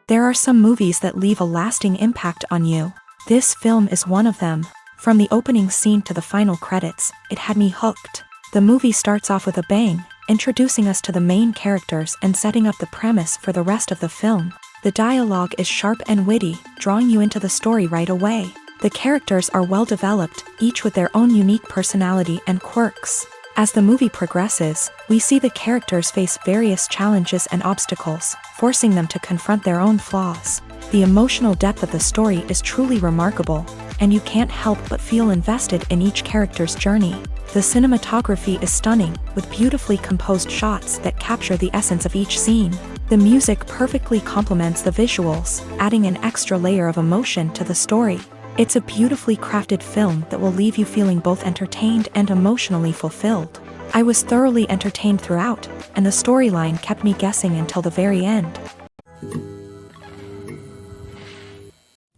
There are some movies that leave a lasting impact on you. This film is one of them. From the opening scene to the final credits, it had me hooked. The movie starts off with a bang, introducing us to the main characters and setting up the premise for the rest of the film. The dialogue is sharp and witty, drawing you into the story right away. The characters are well developed, each with their own unique personality and quirks. As the movie progresses, we see the characters face various challenges and obstacles, forcing them to confront their own flaws. The emotional depth of the story is truly remarkable, and you can't help but feel invested in each character's journey. The cinematography is stunning, with beautifully composed shots that capture the essence of each scene. The music perfectly complements the visuals, adding an extra layer of emotion to the story. It's a beautifully crafted film that will leave you feeling both entertained and emotionally fulfilled. I was thoroughly entertained throughout, and the storyline kept me guessing until the very end.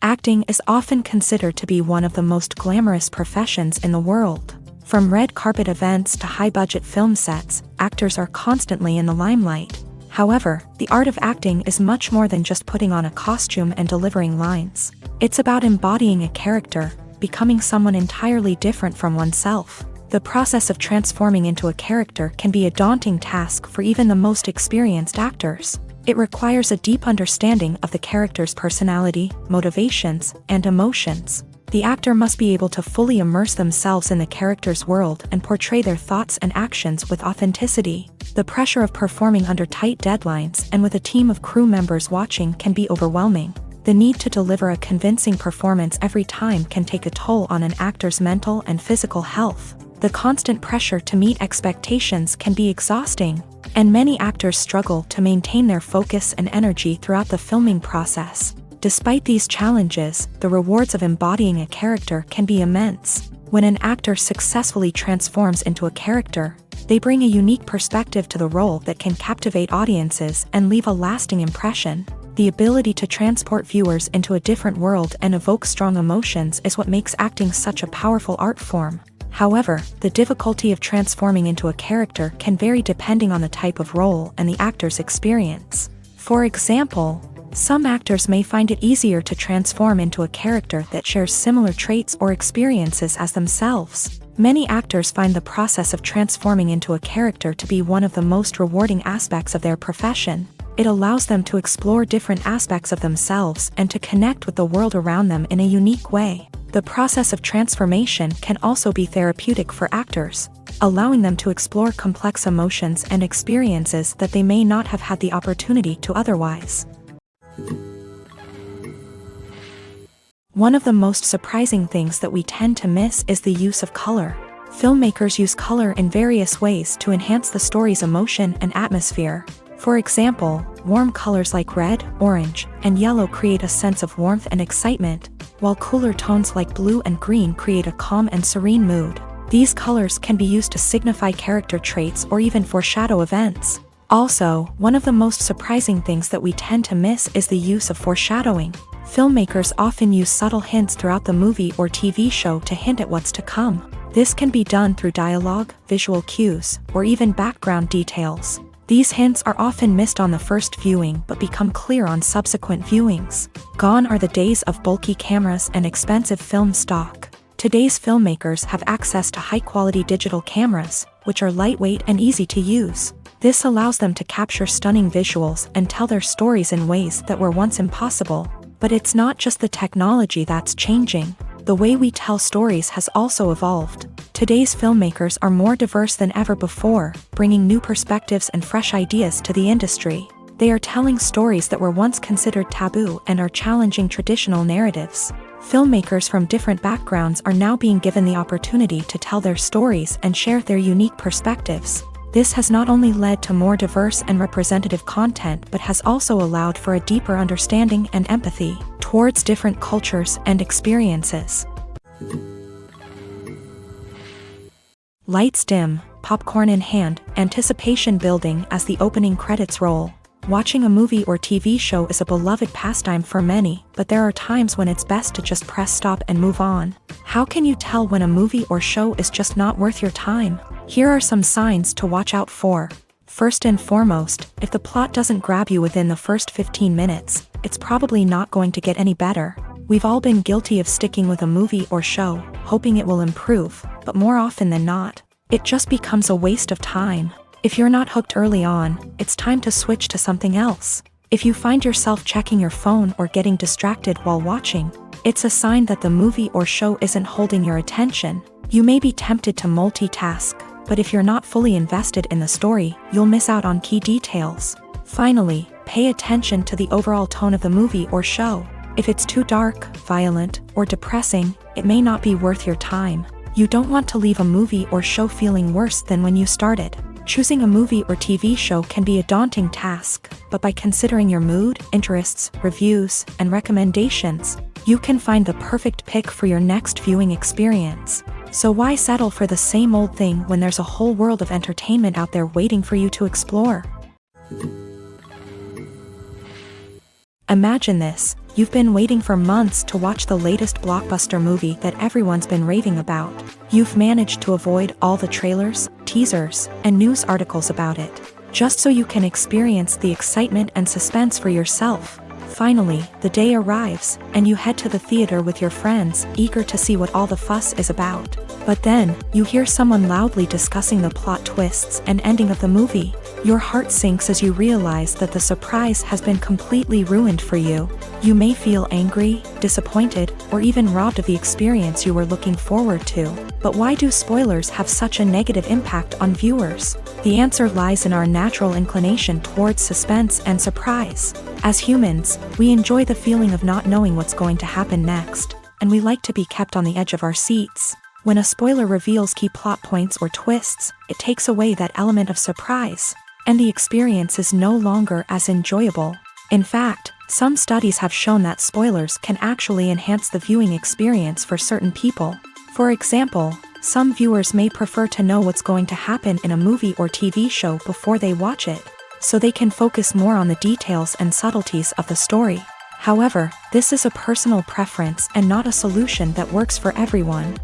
Acting is often considered to be one of the most glamorous professions in the world. From red carpet events to high-budget film sets, actors are constantly in the limelight. However, the art of acting is much more than just putting on a costume and delivering lines. It's about embodying a character, becoming someone entirely different from oneself. The process of transforming into a character can be a daunting task for even the most experienced actors. It requires a deep understanding of the character's personality, motivations, and emotions. The actor must be able to fully immerse themselves in the character's world and portray their thoughts and actions with authenticity. The pressure of performing under tight deadlines and with a team of crew members watching can be overwhelming. The need to deliver a convincing performance every time can take a toll on an actor's mental and physical health. The constant pressure to meet expectations can be exhausting, and many actors struggle to maintain their focus and energy throughout the filming process. Despite these challenges, the rewards of embodying a character can be immense. When an actor successfully transforms into a character, they bring a unique perspective to the role that can captivate audiences and leave a lasting impression. The ability to transport viewers into a different world and evoke strong emotions is what makes acting such a powerful art form. However, the difficulty of transforming into a character can vary depending on the type of role and the actor's experience. For example, some actors may find it easier to transform into a character that shares similar traits or experiences as themselves. Many actors find the process of transforming into a character to be one of the most rewarding aspects of their profession. It allows them to explore different aspects of themselves and to connect with the world around them in a unique way. The process of transformation can also be therapeutic for actors, allowing them to explore complex emotions and experiences that they may not have had the opportunity to otherwise. One of the most surprising things that we tend to miss is the use of color. Filmmakers use color in various ways to enhance the story's emotion and atmosphere. For example, warm colors like red, orange, and yellow create a sense of warmth and excitement, while cooler tones like blue and green create a calm and serene mood. These colors can be used to signify character traits or even foreshadow events. Also, one of the most surprising things that we tend to miss is the use of foreshadowing. Filmmakers often use subtle hints throughout the movie or TV show to hint at what's to come. This can be done through dialogue, visual cues, or even background details. These hints are often missed on the first viewing but become clear on subsequent viewings. Gone are the days of bulky cameras and expensive film stock. Today's filmmakers have access to high-quality digital cameras, which are lightweight and easy to use. This allows them to capture stunning visuals and tell their stories in ways that were once impossible. But it's not just the technology that's changing. The way we tell stories has also evolved. Today's filmmakers are more diverse than ever before, bringing new perspectives and fresh ideas to the industry. They are telling stories that were once considered taboo and are challenging traditional narratives. Filmmakers from different backgrounds are now being given the opportunity to tell their stories and share their unique perspectives. This has not only led to more diverse and representative content but has also allowed for a deeper understanding and empathy towards different cultures and experiences. Lights dim, popcorn in hand, anticipation building as the opening credits roll. Watching a movie or TV show is a beloved pastime for many, but there are times when it's best to just press stop and move on. How can you tell when a movie or show is just not worth your time? Here are some signs to watch out for. First and foremost, if the plot doesn't grab you within the first 15 minutes, it's probably not going to get any better. We've all been guilty of sticking with a movie or show, hoping it will improve, but more often than not, it just becomes a waste of time. If you're not hooked early on, it's time to switch to something else. If you find yourself checking your phone or getting distracted while watching, it's a sign that the movie or show isn't holding your attention. You may be tempted to multitask, but if you're not fully invested in the story, you'll miss out on key details. Finally, pay attention to the overall tone of the movie or show. If it's too dark, violent, or depressing, it may not be worth your time. You don't want to leave a movie or show feeling worse than when you started. Choosing a movie or TV show can be a daunting task, but by considering your mood, interests, reviews, and recommendations, you can find the perfect pick for your next viewing experience. So why settle for the same old thing when there's a whole world of entertainment out there waiting for you to explore? Imagine this. You've been waiting for months to watch the latest blockbuster movie that everyone's been raving about. You've managed to avoid all the trailers, teasers, and news articles about it, just so you can experience the excitement and suspense for yourself. Finally, the day arrives, and you head to the theater with your friends, eager to see what all the fuss is about. But then, you hear someone loudly discussing the plot twists and ending of the movie. Your heart sinks as you realize that the surprise has been completely ruined for you. You may feel angry, disappointed, or even robbed of the experience you were looking forward to. But why do spoilers have such a negative impact on viewers? The answer lies in our natural inclination towards suspense and surprise. As humans, we enjoy the feeling of not knowing what's going to happen next, and we like to be kept on the edge of our seats. When a spoiler reveals key plot points or twists, it takes away that element of surprise, and the experience is no longer as enjoyable. In fact, some studies have shown that spoilers can actually enhance the viewing experience for certain people. For example, some viewers may prefer to know what's going to happen in a movie or TV show before they watch it, so they can focus more on the details and subtleties of the story. However, this is a personal preference and not a solution that works for everyone.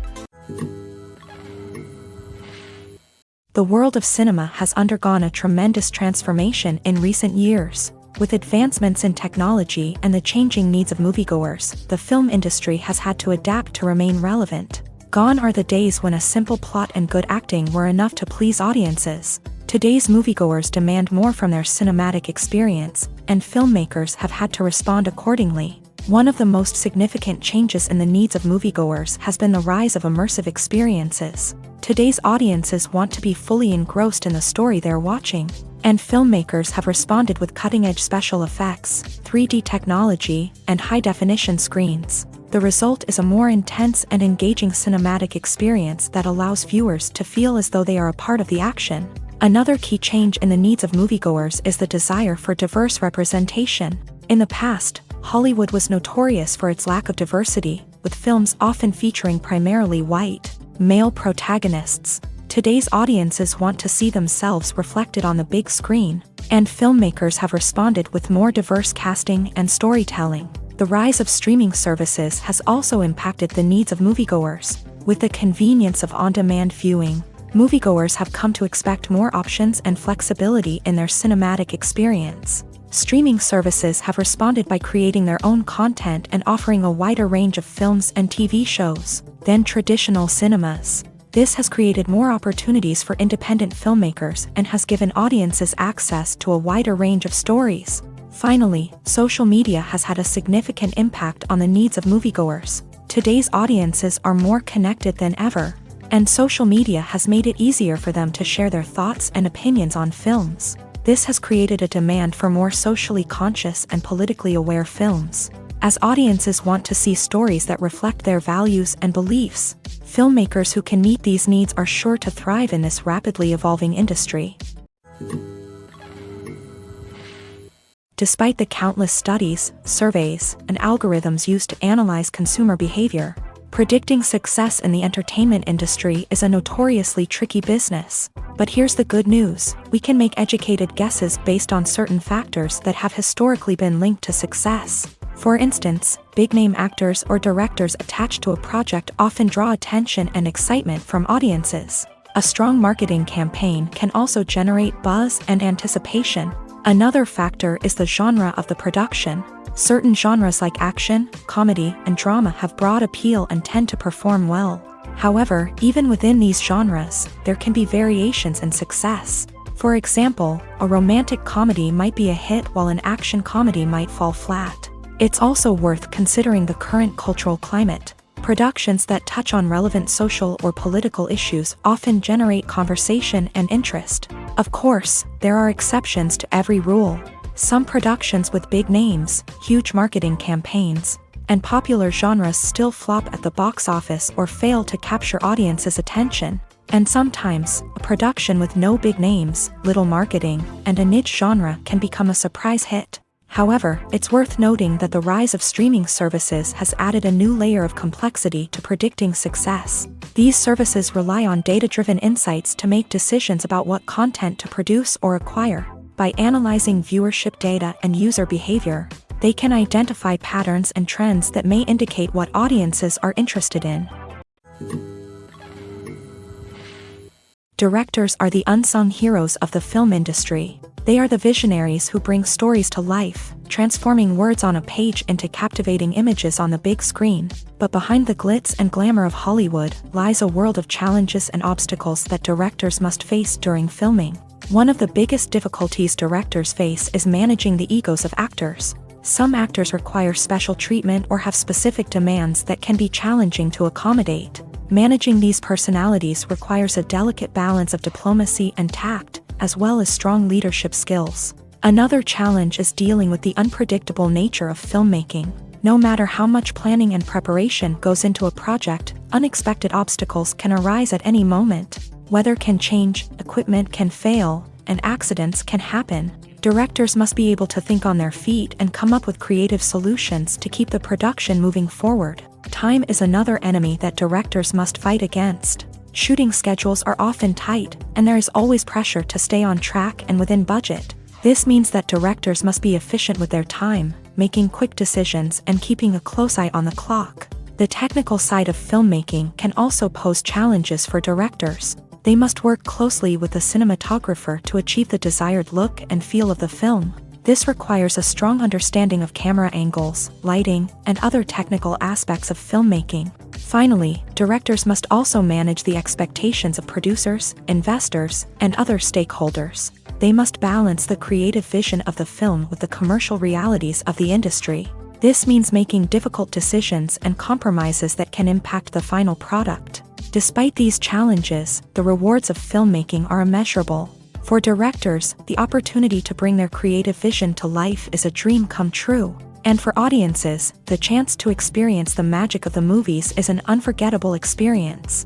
The world of cinema has undergone a tremendous transformation in recent years. With advancements in technology and the changing needs of moviegoers, the film industry has had to adapt to remain relevant. Gone are the days when a simple plot and good acting were enough to please audiences. Today's moviegoers demand more from their cinematic experience, and filmmakers have had to respond accordingly. One of the most significant changes in the needs of moviegoers has been the rise of immersive experiences. Today's audiences want to be fully engrossed in the story they're watching, and filmmakers have responded with cutting-edge special effects, 3D technology, and high-definition screens. The result is a more intense and engaging cinematic experience that allows viewers to feel as though they are a part of the action. Another key change in the needs of moviegoers is the desire for diverse representation. In the past, Hollywood was notorious for its lack of diversity, with films often featuring primarily white, male protagonists. Today's audiences want to see themselves reflected on the big screen, and filmmakers have responded with more diverse casting and storytelling. The rise of streaming services has also impacted the needs of moviegoers. With the convenience of on-demand viewing, moviegoers have come to expect more options and flexibility in their cinematic experience. Streaming services have responded by creating their own content and offering a wider range of films and TV shows than traditional cinemas. This has created more opportunities for independent filmmakers and has given audiences access to a wider range of stories. Finally, social media has had a significant impact on the needs of moviegoers. Today's audiences are more connected than ever, and social media has made it easier for them to share their thoughts and opinions on films. This has created a demand for more socially conscious and politically aware films. As audiences want to see stories that reflect their values and beliefs, filmmakers who can meet these needs are sure to thrive in this rapidly evolving industry. Despite the countless studies, surveys, and algorithms used to analyze consumer behavior, predicting success in the entertainment industry is a notoriously tricky business. But here's the good news: we can make educated guesses based on certain factors that have historically been linked to success. For instance, big-name actors or directors attached to a project often draw attention and excitement from audiences. A strong marketing campaign can also generate buzz and anticipation. Another factor is the genre of the production. Certain genres like action, comedy, and drama have broad appeal and tend to perform well. However, even within these genres, there can be variations in success. For example, a romantic comedy might be a hit while an action comedy might fall flat. It's also worth considering the current cultural climate. Productions that touch on relevant social or political issues often generate conversation and interest. Of course, there are exceptions to every rule. Some productions with big names, huge marketing campaigns, and popular genres still flop at the box office or fail to capture audiences' attention. And sometimes, a production with no big names, little marketing, and a niche genre can become a surprise hit. However, it's worth noting that the rise of streaming services has added a new layer of complexity to predicting success. These services rely on data-driven insights to make decisions about what content to produce or acquire. By analyzing viewership data and user behavior, they can identify patterns and trends that may indicate what audiences are interested in. Directors are the unsung heroes of the film industry. They are the visionaries who bring stories to life, transforming words on a page into captivating images on the big screen. But behind the glitz and glamour of Hollywood lies a world of challenges and obstacles that directors must face during filming. One of the biggest difficulties directors face is managing the egos of actors. Some actors require special treatment or have specific demands that can be challenging to accommodate. Managing these personalities requires a delicate balance of diplomacy and tact, as well as strong leadership skills. Another challenge is dealing with the unpredictable nature of filmmaking. No matter how much planning and preparation goes into a project, unexpected obstacles can arise at any moment. Weather can change, equipment can fail, and accidents can happen. Directors must be able to think on their feet and come up with creative solutions to keep the production moving forward. Time is another enemy that directors must fight against. Shooting schedules are often tight, and there is always pressure to stay on track and within budget. This means that directors must be efficient with their time, making quick decisions and keeping a close eye on the clock. The technical side of filmmaking can also pose challenges for directors. They must work closely with the cinematographer to achieve the desired look and feel of the film. This requires a strong understanding of camera angles, lighting, and other technical aspects of filmmaking. Finally, directors must also manage the expectations of producers, investors, and other stakeholders. They must balance the creative vision of the film with the commercial realities of the industry. This means making difficult decisions and compromises that can impact the final product. Despite these challenges, the rewards of filmmaking are immeasurable. For directors, the opportunity to bring their creative vision to life is a dream come true. And for audiences, the chance to experience the magic of the movies is an unforgettable experience.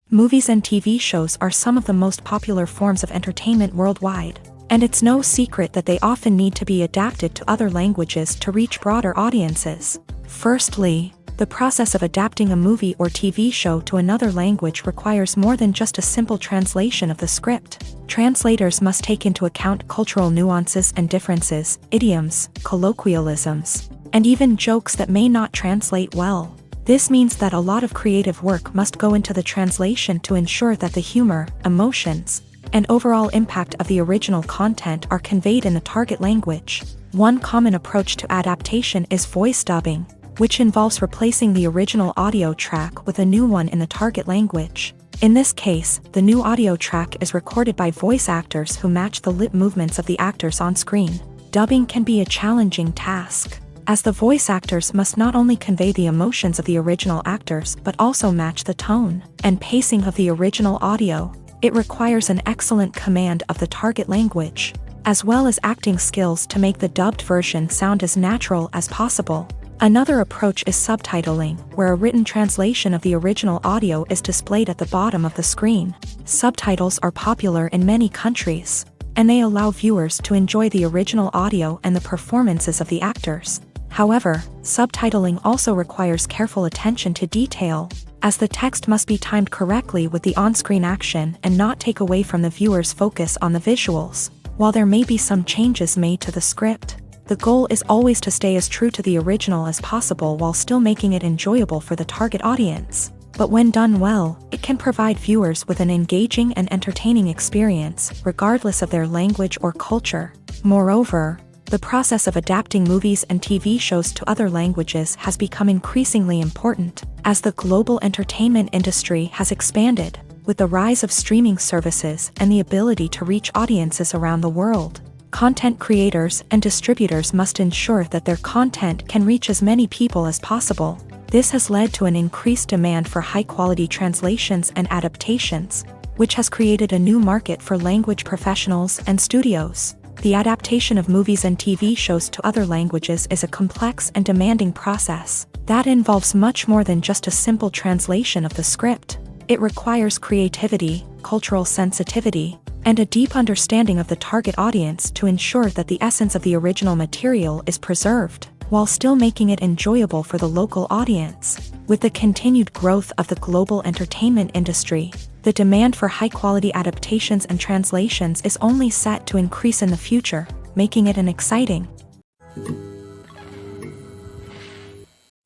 Movies and TV shows are some of the most popular forms of entertainment worldwide, and it's no secret that they often need to be adapted to other languages to reach broader audiences. Firstly, the process of adapting a movie or TV show to another language requires more than just a simple translation of the script. Translators must take into account cultural nuances and differences, idioms, colloquialisms, and even jokes that may not translate well. This means that a lot of creative work must go into the translation to ensure that the humor, emotions, and overall impact of the original content are conveyed in the target language. One common approach to adaptation is voice dubbing, which involves replacing the original audio track with a new one in the target language. In this case, the new audio track is recorded by voice actors who match the lip movements of the actors on screen. Dubbing can be a challenging task, as the voice actors must not only convey the emotions of the original actors but also match the tone and pacing of the original audio. It requires an excellent command of the target language, as well as acting skills to make the dubbed version sound as natural as possible. Another approach is subtitling, where a written translation of the original audio is displayed at the bottom of the screen. Subtitles are popular in many countries, and they allow viewers to enjoy the original audio and the performances of the actors. However, subtitling also requires careful attention to detail, as the text must be timed correctly with the on-screen action and not take away from the viewer's focus on the visuals. While there may be some changes made to the script, the goal is always to stay as true to the original as possible while still making it enjoyable for the target audience. But when done well, it can provide viewers with an engaging and entertaining experience, regardless of their language or culture. Moreover, the process of adapting movies and TV shows to other languages has become increasingly important, as the global entertainment industry has expanded, with the rise of streaming services and the ability to reach audiences around the world. Content creators and distributors must ensure that their content can reach as many people as possible. This has led to an increased demand for high-quality translations and adaptations, which has created a new market for language professionals and studios. The adaptation of movies and TV shows to other languages is a complex and demanding process that involves much more than just a simple translation of the script. It requires creativity, cultural sensitivity, and a deep understanding of the target audience to ensure that the essence of the original material is preserved, while still making it enjoyable for the local audience. With the continued growth of the global entertainment industry, the demand for high-quality adaptations and translations is only set to increase in the future, making it an exciting.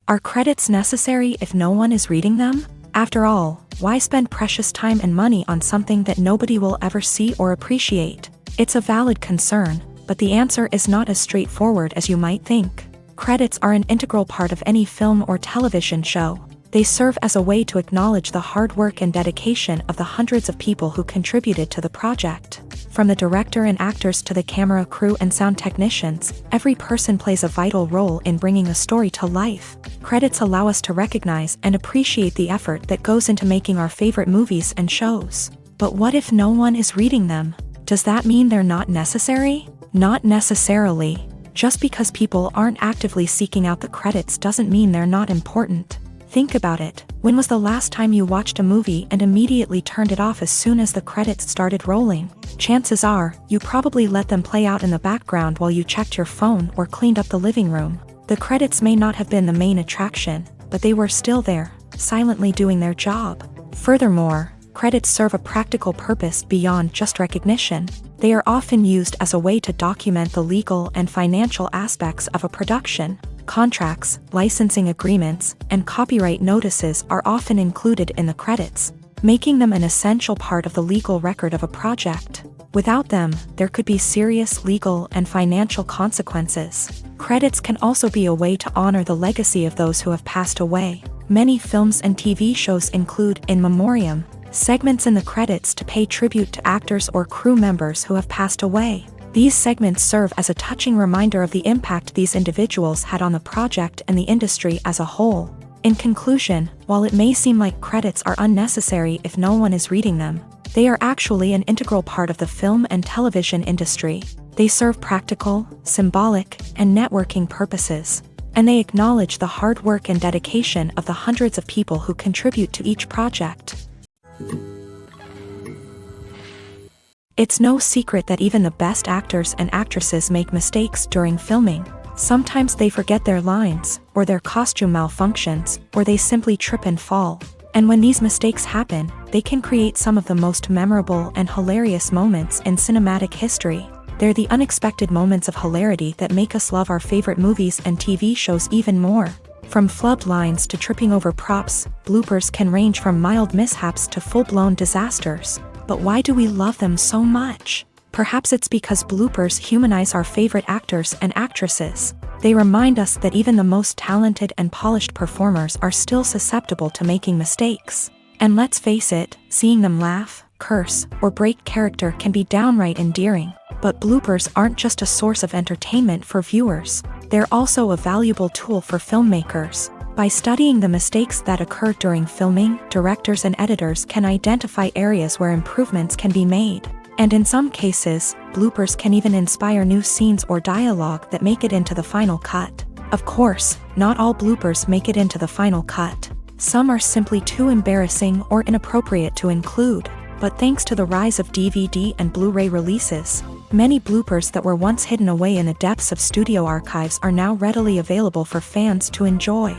Are credits necessary if no one is reading them? After all, why spend precious time and money on something that nobody will ever see or appreciate? It's a valid concern, but the answer is not as straightforward as you might think. Credits are an integral part of any film or television show. They serve as a way to acknowledge the hard work and dedication of the hundreds of people who contributed to the project. From the director and actors to the camera crew and sound technicians, every person plays a vital role in bringing a story to life. Credits allow us to recognize and appreciate the effort that goes into making our favorite movies and shows. But what if no one is reading them? Does that mean they're not necessary? Not necessarily. Just because people aren't actively seeking out the credits doesn't mean they're not important. Think about it. When was the last time you watched a movie and immediately turned it off as soon as the credits started rolling? Chances are, you probably let them play out in the background while you checked your phone or cleaned up the living room. The credits may not have been the main attraction, but they were still there, silently doing their job. Furthermore, credits serve a practical purpose beyond just recognition. They are often used as a way to document the legal and financial aspects of a production. Contracts, licensing agreements, and copyright notices are often included in the credits, making them an essential part of the legal record of a project. Without them, there could be serious legal and financial consequences. Credits can also be a way to honor the legacy of those who have passed away. Many films and TV shows include in memoriam segments in the credits to pay tribute to actors or crew members who have passed away. These segments serve as a touching reminder of the impact these individuals had on the project and the industry as a whole. In conclusion, while it may seem like credits are unnecessary if no one is reading them, they are actually an integral part of the film and television industry. They serve practical, symbolic, and networking purposes, and they acknowledge the hard work and dedication of the hundreds of people who contribute to each project. It's no secret that even the best actors and actresses make mistakes during filming. Sometimes they forget their lines, or their costume malfunctions, or they simply trip and fall. And when these mistakes happen, they can create some of the most memorable and hilarious moments in cinematic history. They're the unexpected moments of hilarity that make us love our favorite movies and TV shows even more. From flubbed lines to tripping over props, bloopers can range from mild mishaps to full-blown disasters. But why do we love them so much? Perhaps it's because bloopers humanize our favorite actors and actresses. They remind us that even the most talented and polished performers are still susceptible to making mistakes. And let's face it, seeing them laugh, curse, or break character can be downright endearing. But bloopers aren't just a source of entertainment for viewers. They're also a valuable tool for filmmakers. By studying the mistakes that occur during filming, directors and editors can identify areas where improvements can be made. And in some cases, bloopers can even inspire new scenes or dialogue that make it into the final cut. Of course, not all bloopers make it into the final cut. Some are simply too embarrassing or inappropriate to include. But thanks to the rise of DVD and Blu-ray releases, many bloopers that were once hidden away in the depths of studio archives are now readily available for fans to enjoy.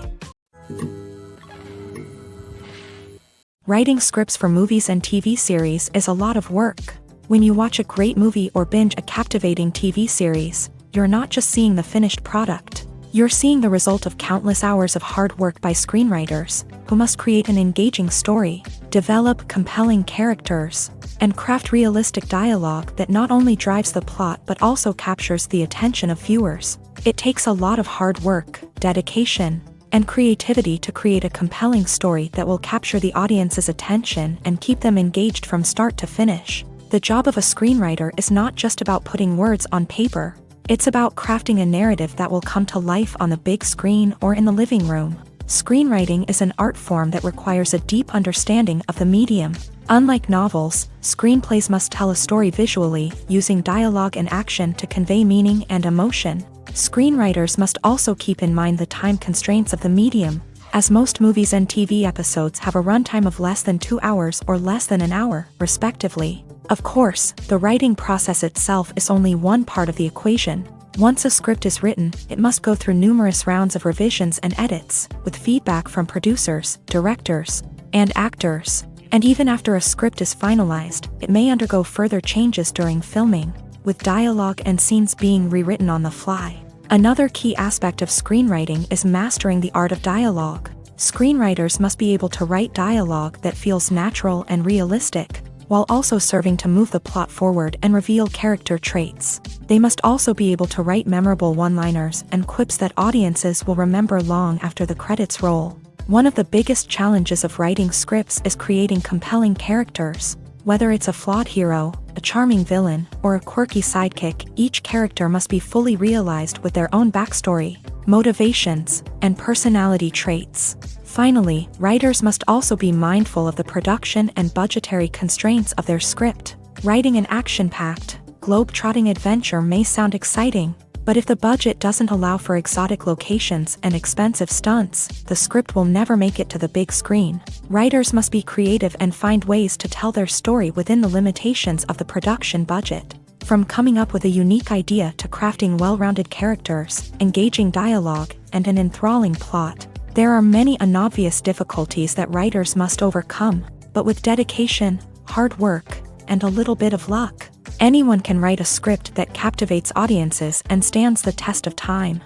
Writing scripts for movies and TV series is a lot of work. When you watch a great movie or binge a captivating TV series, you're not just seeing the finished product. You're seeing the result of countless hours of hard work by screenwriters, who must create an engaging story, develop compelling characters, and craft realistic dialogue that not only drives the plot but also captures the attention of viewers. It takes a lot of hard work, dedication, and creativity to create a compelling story that will capture the audience's attention and keep them engaged from start to finish. The job of a screenwriter is not just about putting words on paper. It's about crafting a narrative that will come to life on the big screen or in the living room. Screenwriting is an art form that requires a deep understanding of the medium. Unlike novels, screenplays must tell a story visually, using dialogue and action to convey meaning and emotion. Screenwriters must also keep in mind the time constraints of the medium, as most movies and TV episodes have a runtime of less than 2 hours or less than an hour, respectively. Of course, the writing process itself is only one part of the equation. Once a script is written, it must go through numerous rounds of revisions and edits, with feedback from producers, directors, and actors. And even after a script is finalized, it may undergo further changes during filming, with dialogue and scenes being rewritten on the fly. Another key aspect of screenwriting is mastering the art of dialogue. Screenwriters must be able to write dialogue that feels natural and realistic, while also serving to move the plot forward and reveal character traits. They must also be able to write memorable one-liners and quips that audiences will remember long after the credits roll. One of the biggest challenges of writing scripts is creating compelling characters. Whether it's a flawed hero, a charming villain, or a quirky sidekick, each character must be fully realized with their own backstory, motivations, and personality traits. Finally, writers must also be mindful of the production and budgetary constraints of their script. Writing an action-packed, globe-trotting adventure may sound exciting, but if the budget doesn't allow for exotic locations and expensive stunts, the script will never make it to the big screen. Writers must be creative and find ways to tell their story within the limitations of the production budget. From coming up with a unique idea to crafting well-rounded characters, engaging dialogue, and an enthralling plot, there are many unobvious difficulties that writers must overcome, but with dedication, hard work, and a little bit of luck, anyone can write a script that captivates audiences and stands the test of time.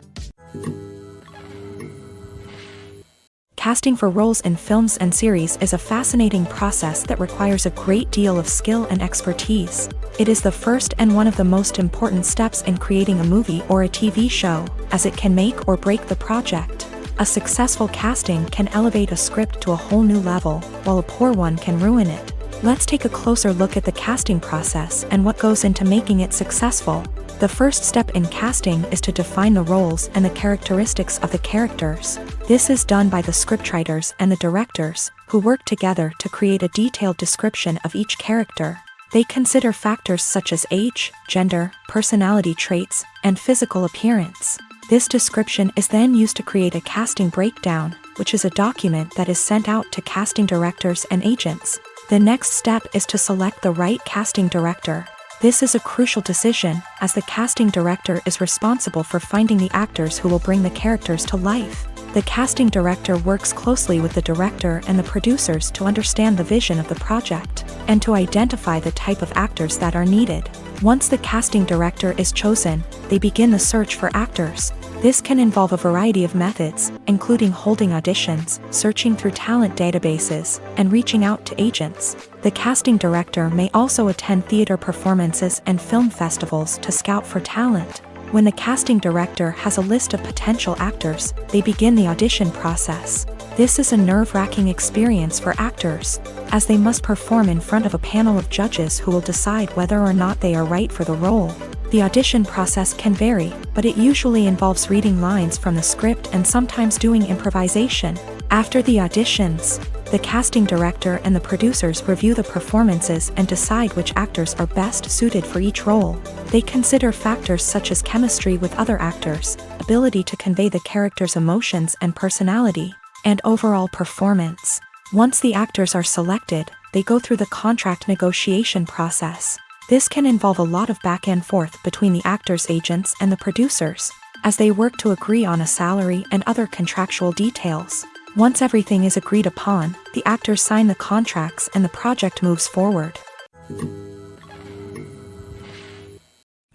Casting for roles in films and series is a fascinating process that requires a great deal of skill and expertise. It is the first and one of the most important steps in creating a movie or a TV show, as it can make or break the project. A successful casting can elevate a script to a whole new level, while a poor one can ruin it. Let's take a closer look at the casting process and what goes into making it successful. The first step in casting is to define the roles and the characteristics of the characters. This is done by the scriptwriters and the directors, who work together to create a detailed description of each character. They consider factors such as age, gender, personality traits, and physical appearance. This description is then used to create a casting breakdown, which is a document that is sent out to casting directors and agents. The next step is to select the right casting director. This is a crucial decision, as the casting director is responsible for finding the actors who will bring the characters to life. The casting director works closely with the director and the producers to understand the vision of the project, and to identify the type of actors that are needed. Once the casting director is chosen, they begin the search for actors. This can involve a variety of methods, including holding auditions, searching through talent databases, and reaching out to agents. The casting director may also attend theater performances and film festivals to scout for talent. When the casting director has a list of potential actors, they begin the audition process. This is a nerve-wracking experience for actors, as they must perform in front of a panel of judges who will decide whether or not they are right for the role. The audition process can vary, but it usually involves reading lines from the script and sometimes doing improvisation. After the auditions, the casting director and the producers review the performances and decide which actors are best suited for each role. They consider factors such as chemistry with other actors, ability to convey the character's emotions and personality, and overall performance. Once the actors are selected, they go through the contract negotiation process. This can involve a lot of back and forth between the actors' agents and the producers, as they work to agree on a salary and other contractual details. Once everything is agreed upon, the actors sign the contracts and the project moves forward.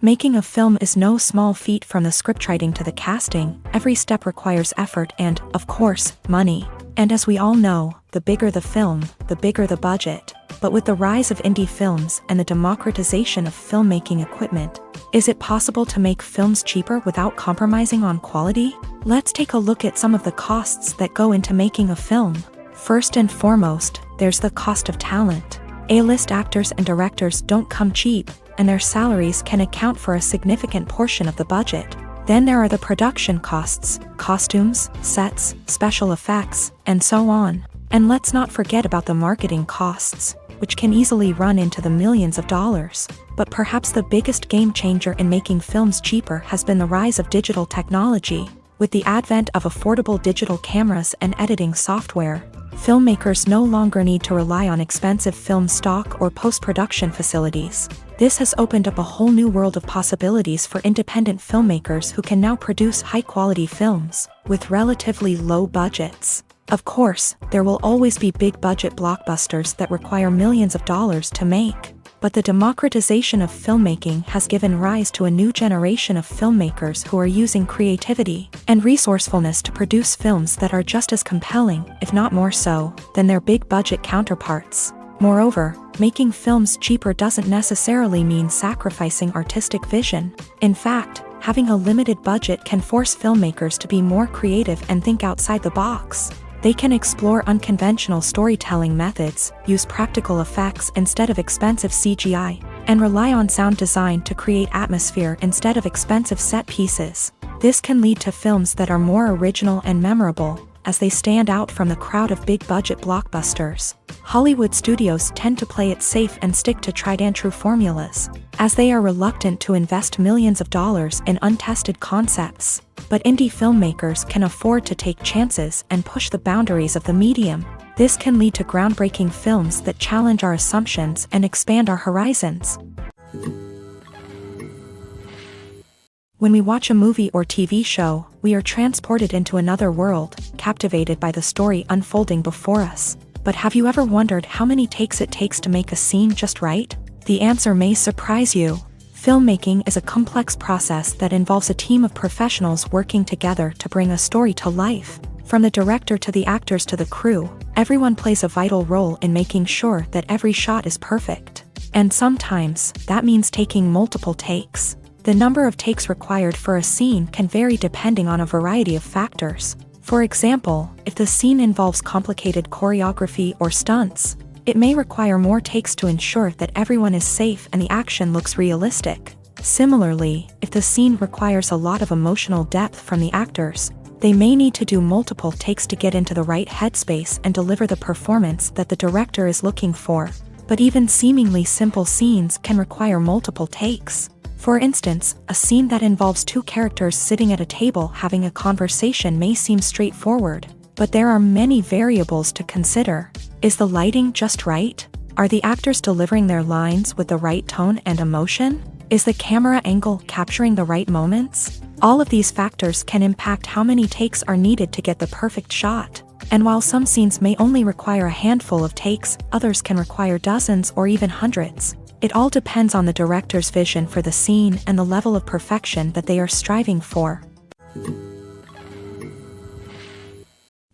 Making a film is no small feat. From the scriptwriting to the casting, every step requires effort and, of course, money. And as we all know, the bigger the film, the bigger the budget. But with the rise of indie films and the democratization of filmmaking equipment, is it possible to make films cheaper without compromising on quality? Let's take a look at some of the costs that go into making a film. First and foremost, there's the cost of talent. A-list actors and directors don't come cheap, and their salaries can account for a significant portion of the budget. Then there are the production costs, costumes, sets, special effects, and so on. And let's not forget about the marketing costs, which can easily run into the millions of dollars. But perhaps the biggest game changer in making films cheaper has been the rise of digital technology. With the advent of affordable digital cameras and editing software, filmmakers no longer need to rely on expensive film stock or post-production facilities. This has opened up a whole new world of possibilities for independent filmmakers who can now produce high-quality films with relatively low budgets. Of course, there will always be big-budget blockbusters that require millions of dollars to make. But the democratization of filmmaking has given rise to a new generation of filmmakers who are using creativity and resourcefulness to produce films that are just as compelling, if not more so, than their big-budget counterparts. Moreover, making films cheaper doesn't necessarily mean sacrificing artistic vision. In fact, having a limited budget can force filmmakers to be more creative and think outside the box. They can explore unconventional storytelling methods, use practical effects instead of expensive CGI, and rely on sound design to create atmosphere instead of expensive set pieces. This can lead to films that are more original and memorable, as they stand out from the crowd of big-budget blockbusters. Hollywood studios tend to play it safe and stick to tried-and-true formulas, as they are reluctant to invest millions of dollars in untested concepts. But indie filmmakers can afford to take chances and push the boundaries of the medium. This can lead to groundbreaking films that challenge our assumptions and expand our horizons. When we watch a movie or TV show, we are transported into another world, captivated by the story unfolding before us. But have you ever wondered how many takes it takes to make a scene just right? The answer may surprise you. Filmmaking is a complex process that involves a team of professionals working together to bring a story to life. From the director to the actors to the crew, everyone plays a vital role in making sure that every shot is perfect. And sometimes, that means taking multiple takes. The number of takes required for a scene can vary depending on a variety of factors. For example, if the scene involves complicated choreography or stunts, it may require more takes to ensure that everyone is safe and the action looks realistic. Similarly, if the scene requires a lot of emotional depth from the actors, they may need to do multiple takes to get into the right headspace and deliver the performance that the director is looking for. But even seemingly simple scenes can require multiple takes. For instance, a scene that involves two characters sitting at a table having a conversation may seem straightforward, but there are many variables to consider. Is the lighting just right? Are the actors delivering their lines with the right tone and emotion? Is the camera angle capturing the right moments? All of these factors can impact how many takes are needed to get the perfect shot. And while some scenes may only require a handful of takes, others can require dozens or even hundreds. It all depends on the director's vision for the scene and the level of perfection that they are striving for.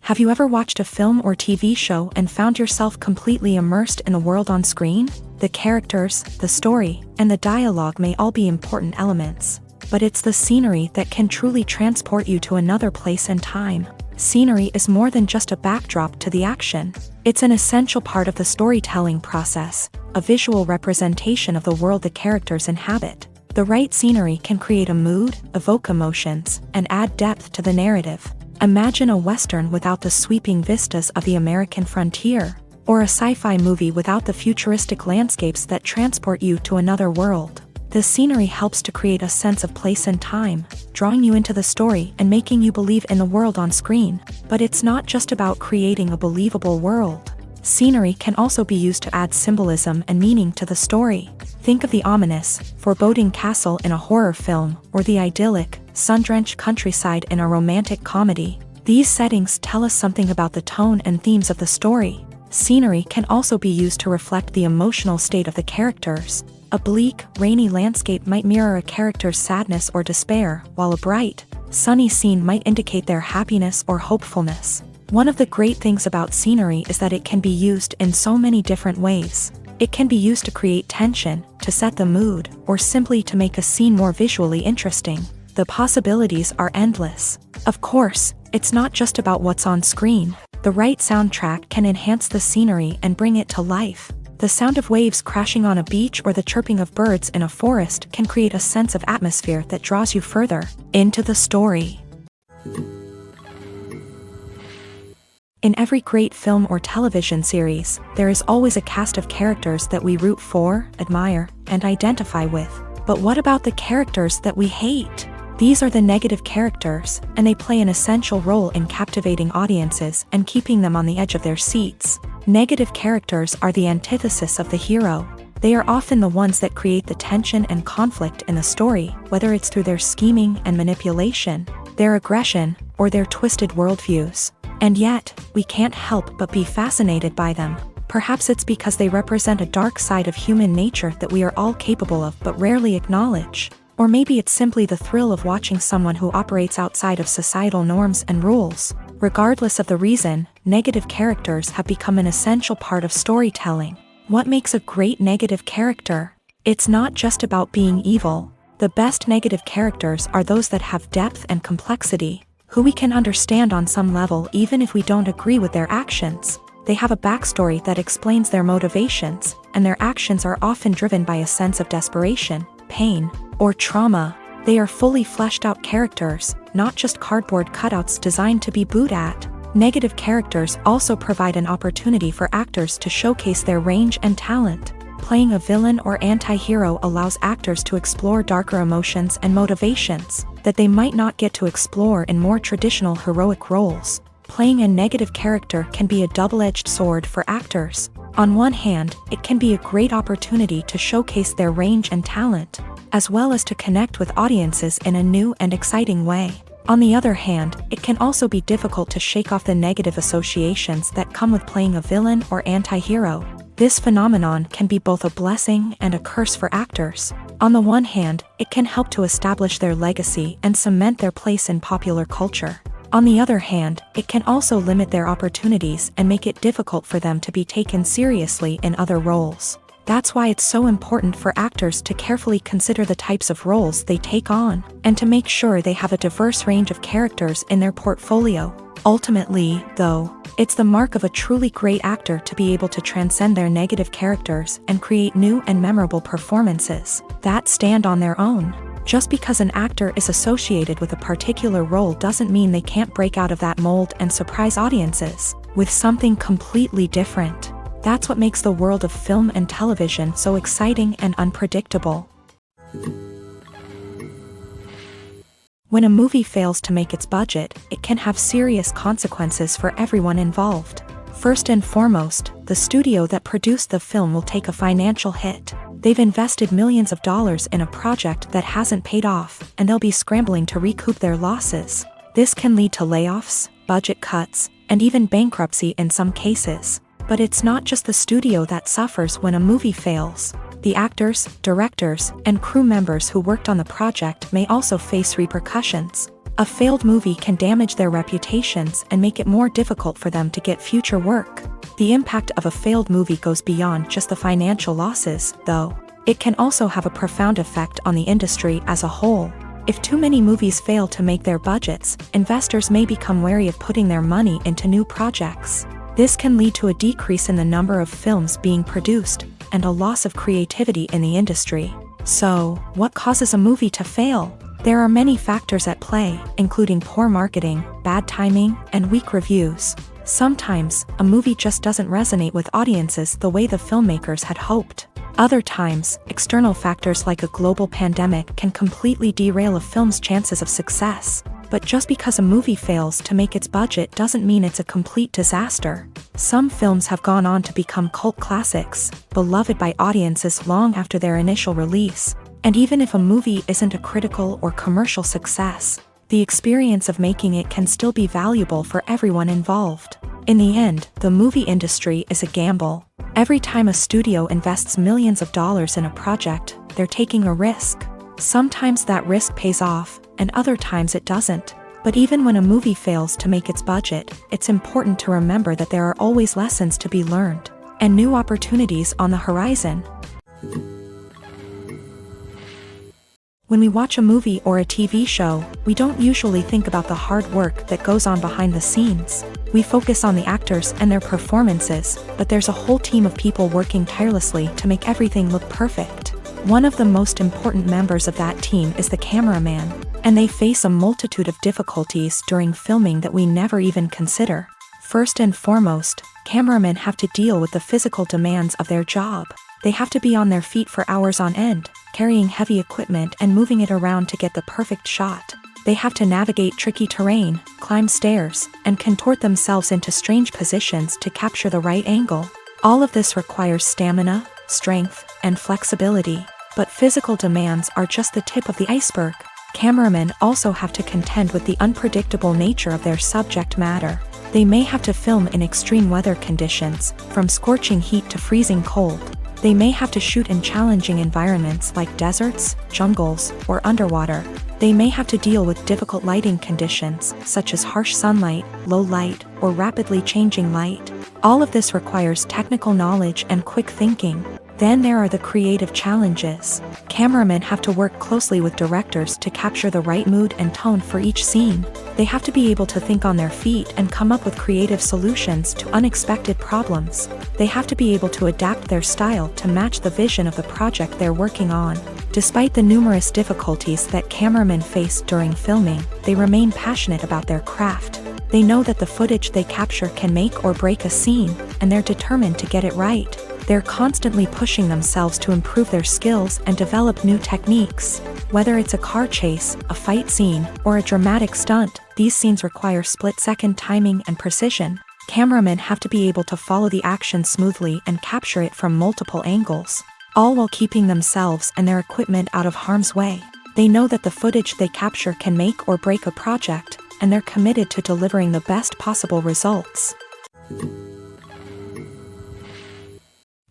Have you ever watched a film or TV show and found yourself completely immersed in the world on screen? The characters, the story, and the dialogue may all be important elements, but it's the scenery that can truly transport you to another place and time. Scenery is more than just a backdrop to the action. It's an essential part of the storytelling process, a visual representation of the world the characters inhabit. The right scenery can create a mood, evoke emotions, and add depth to the narrative. Imagine a Western without the sweeping vistas of the American frontier, or a sci-fi movie without the futuristic landscapes that transport you to another world. The scenery helps to create a sense of place and time, drawing you into the story and making you believe in the world on screen. But it's not just about creating a believable world. Scenery can also be used to add symbolism and meaning to the story. Think of the ominous, foreboding castle in a horror film, or the idyllic, sun-drenched countryside in a romantic comedy. These settings tell us something about the tone and themes of the story. Scenery can also be used to reflect the emotional state of the characters. A bleak, rainy landscape might mirror a character's sadness or despair, while a bright, sunny scene might indicate their happiness or hopefulness. One of the great things about scenery is that it can be used in so many different ways. It can be used to create tension, to set the mood, or simply to make a scene more visually interesting. The possibilities are endless. Of course, it's not just about what's on screen. The right soundtrack can enhance the scenery and bring it to life. The sound of waves crashing on a beach or the chirping of birds in a forest can create a sense of atmosphere that draws you further into the story. In every great film or television series, there is always a cast of characters that we root for, admire, and identify with. But what about the characters that we hate? These are the negative characters, and they play an essential role in captivating audiences and keeping them on the edge of their seats. Negative characters are the antithesis of the hero. They are often the ones that create the tension and conflict in the story, whether it's through their scheming and manipulation, their aggression, or their twisted worldviews. And yet, we can't help but be fascinated by them. Perhaps it's because they represent a dark side of human nature that we are all capable of but rarely acknowledge. Or maybe it's simply the thrill of watching someone who operates outside of societal norms and rules. Regardless of the reason, negative characters have become an essential part of storytelling. What makes a great negative character? It's not just about being evil. The best negative characters are those that have depth and complexity, who we can understand on some level even if we don't agree with their actions. They have a backstory that explains their motivations, and their actions are often driven by a sense of desperation, pain, or trauma. They are fully fleshed out characters, not just cardboard cutouts designed to be booed at. Negative characters also provide an opportunity for actors to showcase their range and talent. Playing a villain or anti-hero allows actors to explore darker emotions and motivations that they might not get to explore in more traditional heroic roles. Playing a negative character can be a double-edged sword for actors. On one hand, it can be a great opportunity to showcase their range and talent, as well as to connect with audiences in a new and exciting way. On the other hand, it can also be difficult to shake off the negative associations that come with playing a villain or anti-hero. This phenomenon can be both a blessing and a curse for actors. On the one hand, it can help to establish their legacy and cement their place in popular culture. On the other hand, it can also limit their opportunities and make it difficult for them to be taken seriously in other roles. That's why it's so important for actors to carefully consider the types of roles they take on, and to make sure they have a diverse range of characters in their portfolio. Ultimately, though, it's the mark of a truly great actor to be able to transcend their negative characters and create new and memorable performances that stand on their own. Just because an actor is associated with a particular role doesn't mean they can't break out of that mold and surprise audiences with something completely different. That's what makes the world of film and television so exciting and unpredictable. When a movie fails to make its budget, it can have serious consequences for everyone involved. First and foremost, the studio that produced the film will take a financial hit. They've invested millions of dollars in a project that hasn't paid off, and they'll be scrambling to recoup their losses. This can lead to layoffs, budget cuts, and even bankruptcy in some cases. But it's not just the studio that suffers when a movie fails. The actors, directors, and crew members who worked on the project may also face repercussions. A failed movie can damage their reputations and make it more difficult for them to get future work. The impact of a failed movie goes beyond just the financial losses, though. It can also have a profound effect on the industry as a whole. If too many movies fail to make their budgets, investors may become wary of putting their money into new projects. This can lead to a decrease in the number of films being produced, and a loss of creativity in the industry. So, what causes a movie to fail? There are many factors at play, including poor marketing, bad timing, and weak reviews. Sometimes, a movie just doesn't resonate with audiences the way the filmmakers had hoped. Other times, external factors like a global pandemic can completely derail a film's chances of success. But just because a movie fails to make its budget doesn't mean it's a complete disaster. Some films have gone on to become cult classics, beloved by audiences long after their initial release. And even if a movie isn't a critical or commercial success, the experience of making it can still be valuable for everyone involved. In the end, the movie industry is a gamble. Every time a studio invests millions of dollars in a project, they're taking a risk. Sometimes that risk pays off, and other times it doesn't. But even when a movie fails to make its budget, it's important to remember that there are always lessons to be learned, and new opportunities on the horizon. When we watch a movie or a TV show, we don't usually think about the hard work that goes on behind the scenes. We focus on the actors and their performances, but there's a whole team of people working tirelessly to make everything look perfect. One of the most important members of that team is the cameraman, and they face a multitude of difficulties during filming that we never even consider. First and foremost, cameramen have to deal with the physical demands of their job. They have to be on their feet for hours on end, carrying heavy equipment and moving it around to get the perfect shot. They have to navigate tricky terrain, climb stairs, and contort themselves into strange positions to capture the right angle. All of this requires stamina, strength, and flexibility. But physical demands are just the tip of the iceberg. Cameramen also have to contend with the unpredictable nature of their subject matter. They may have to film in extreme weather conditions, from scorching heat to freezing cold. They may have to shoot in challenging environments like deserts, jungles, or underwater. They may have to deal with difficult lighting conditions, such as harsh sunlight, low light, or rapidly changing light. All of this requires technical knowledge and quick thinking. Then there are the creative challenges. Cameramen have to work closely with directors to capture the right mood and tone for each scene. They have to be able to think on their feet and come up with creative solutions to unexpected problems. They have to be able to adapt their style to match the vision of the project they're working on. Despite the numerous difficulties that cameramen face during filming, they remain passionate about their craft. They know that the footage they capture can make or break a scene, and they're determined to get it right. They're constantly pushing themselves to improve their skills and develop new techniques. Whether it's a car chase, a fight scene, or a dramatic stunt, these scenes require split-second timing and precision. Cameramen have to be able to follow the action smoothly and capture it from multiple angles, all while keeping themselves and their equipment out of harm's way. They know that the footage they capture can make or break a project, and they're committed to delivering the best possible results.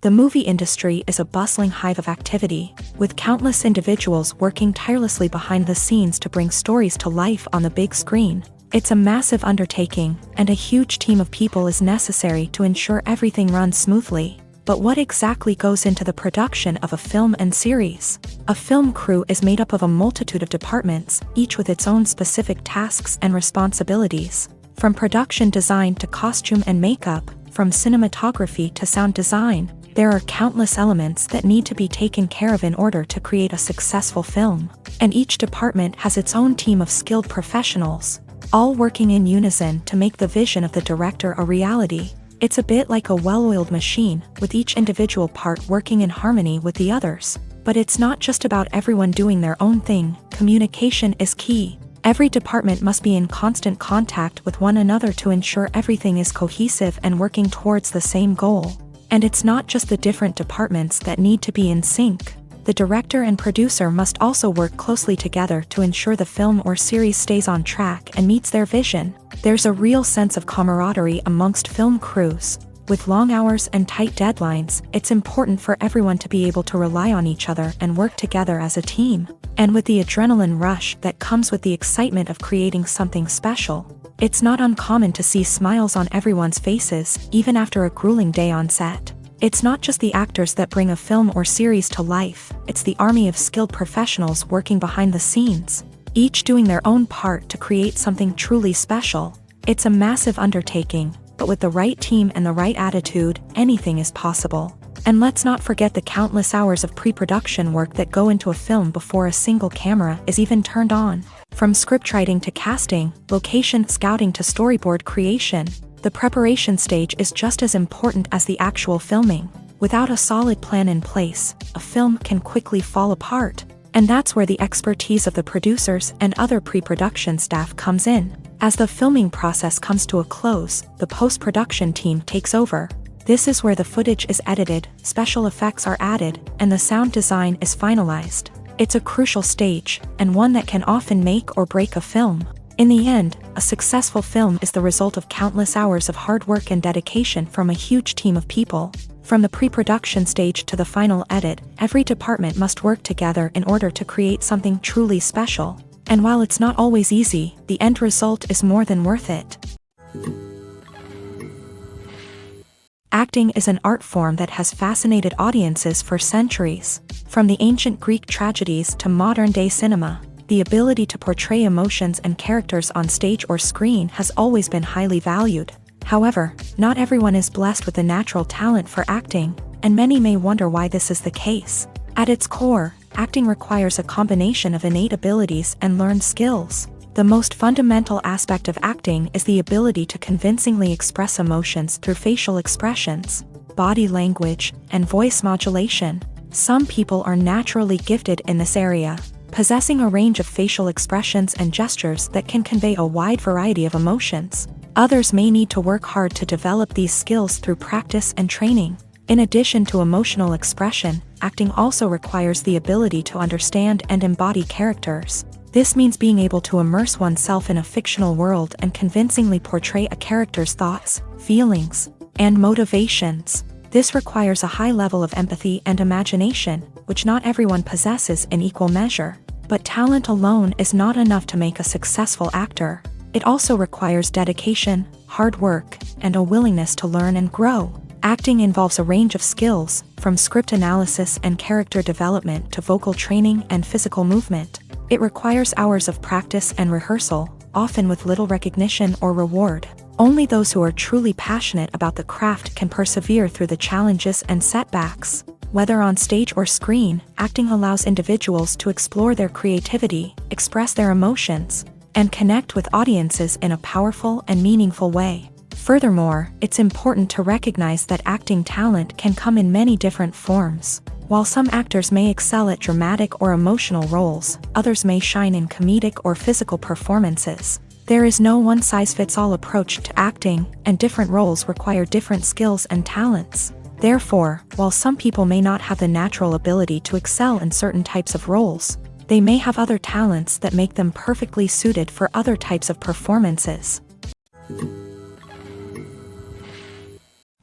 The movie industry is a bustling hive of activity, with countless individuals working tirelessly behind the scenes to bring stories to life on the big screen. It's a massive undertaking, and a huge team of people is necessary to ensure everything runs smoothly. But what exactly goes into the production of a film and series? A film crew is made up of a multitude of departments, each with its own specific tasks and responsibilities. From production design to costume and makeup, from cinematography to sound design, there are countless elements that need to be taken care of in order to create a successful film. And each department has its own team of skilled professionals, all working in unison to make the vision of the director a reality. It's a bit like a well-oiled machine, with each individual part working in harmony with the others. But it's not just about everyone doing their own thing. Communication is key. Every department must be in constant contact with one another to ensure everything is cohesive and working towards the same goal. And it's not just the different departments that need to be in sync. The director and producer must also work closely together to ensure the film or series stays on track and meets their vision. There's a real sense of camaraderie amongst film crews. With long hours and tight deadlines, it's important for everyone to be able to rely on each other and work together as a team. And with the adrenaline rush that comes with the excitement of creating something special, it's not uncommon to see smiles on everyone's faces, even after a grueling day on set. It's not just the actors that bring a film or series to life, it's the army of skilled professionals working behind the scenes, each doing their own part to create something truly special. It's a massive undertaking, but with the right team and the right attitude, anything is possible. And let's not forget the countless hours of pre-production work that go into a film before a single camera is even turned on. From scriptwriting to casting, location scouting to storyboard creation, the preparation stage is just as important as the actual filming. Without a solid plan in place, a film can quickly fall apart. And that's where the expertise of the producers and other pre-production staff comes in. As the filming process comes to a close, the post-production team takes over. This is where the footage is edited, special effects are added, and the sound design is finalized. It's a crucial stage, and one that can often make or break a film. In the end, a successful film is the result of countless hours of hard work and dedication from a huge team of people. From the pre-production stage to the final edit, every department must work together in order to create something truly special. And while it's not always easy, the end result is more than worth it. Acting is an art form that has fascinated audiences for centuries. From the ancient Greek tragedies to modern-day cinema, the ability to portray emotions and characters on stage or screen has always been highly valued. However, not everyone is blessed with the natural talent for acting, and many may wonder why this is the case. At its core, acting requires a combination of innate abilities and learned skills. The most fundamental aspect of acting is the ability to convincingly express emotions through facial expressions, body language, and voice modulation. Some people are naturally gifted in this area, possessing a range of facial expressions and gestures that can convey a wide variety of emotions. Others may need to work hard to develop these skills through practice and training. In addition to emotional expression, acting also requires the ability to understand and embody characters. This means being able to immerse oneself in a fictional world and convincingly portray a character's thoughts, feelings, and motivations. This requires a high level of empathy and imagination, which not everyone possesses in equal measure. But talent alone is not enough to make a successful actor. It also requires dedication, hard work, and a willingness to learn and grow. Acting involves a range of skills, from script analysis and character development to vocal training and physical movement. It requires hours of practice and rehearsal, often with little recognition or reward. Only those who are truly passionate about the craft can persevere through the challenges and setbacks. Whether on stage or screen, acting allows individuals to explore their creativity, express their emotions, and connect with audiences in a powerful and meaningful way. Furthermore, it's important to recognize that acting talent can come in many different forms. While some actors may excel at dramatic or emotional roles, others may shine in comedic or physical performances. There is no one-size-fits-all approach to acting, and different roles require different skills and talents. Therefore, while some people may not have the natural ability to excel in certain types of roles, they may have other talents that make them perfectly suited for other types of performances.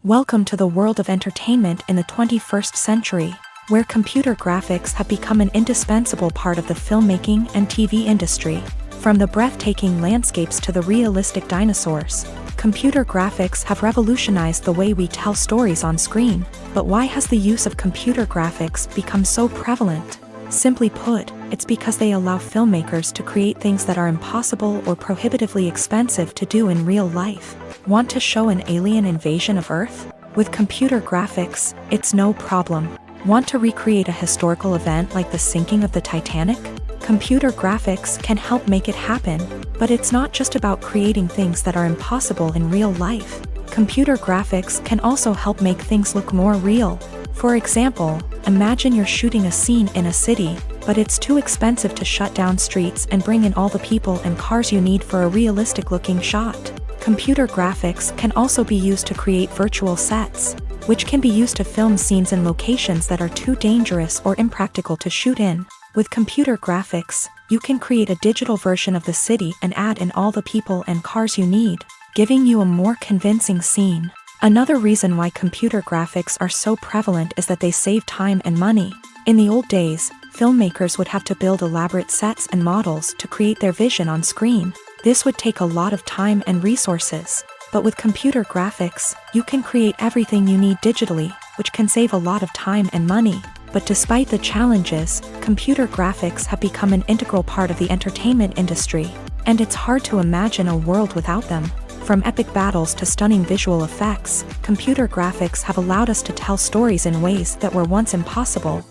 Welcome to the world of entertainment in the 21st century, where computer graphics have become an indispensable part of the filmmaking and TV industry. From the breathtaking landscapes to the realistic dinosaurs, computer graphics have revolutionized the way we tell stories on screen. But why has the use of computer graphics become so prevalent? Simply put, it's because they allow filmmakers to create things that are impossible or prohibitively expensive to do in real life. Want to show an alien invasion of Earth? With computer graphics, it's no problem. Want to recreate a historical event like the sinking of the Titanic? Computer graphics can help make it happen. But it's not just about creating things that are impossible in real life. Computer graphics can also help make things look more real. For example, imagine you're shooting a scene in a city, but it's too expensive to shut down streets and bring in all the people and cars you need for a realistic-looking shot. Computer graphics can also be used to create virtual sets, which can be used to film scenes in locations that are too dangerous or impractical to shoot in. With computer graphics, you can create a digital version of the city and add in all the people and cars you need, giving you a more convincing scene. Another reason why computer graphics are so prevalent is that they save time and money. In the old days, filmmakers would have to build elaborate sets and models to create their vision on screen. This would take a lot of time and resources. But with computer graphics, you can create everything you need digitally, which can save a lot of time and money. But despite the challenges, computer graphics have become an integral part of the entertainment industry, and it's hard to imagine a world without them. From epic battles to stunning visual effects, computer graphics have allowed us to tell stories in ways that were once impossible.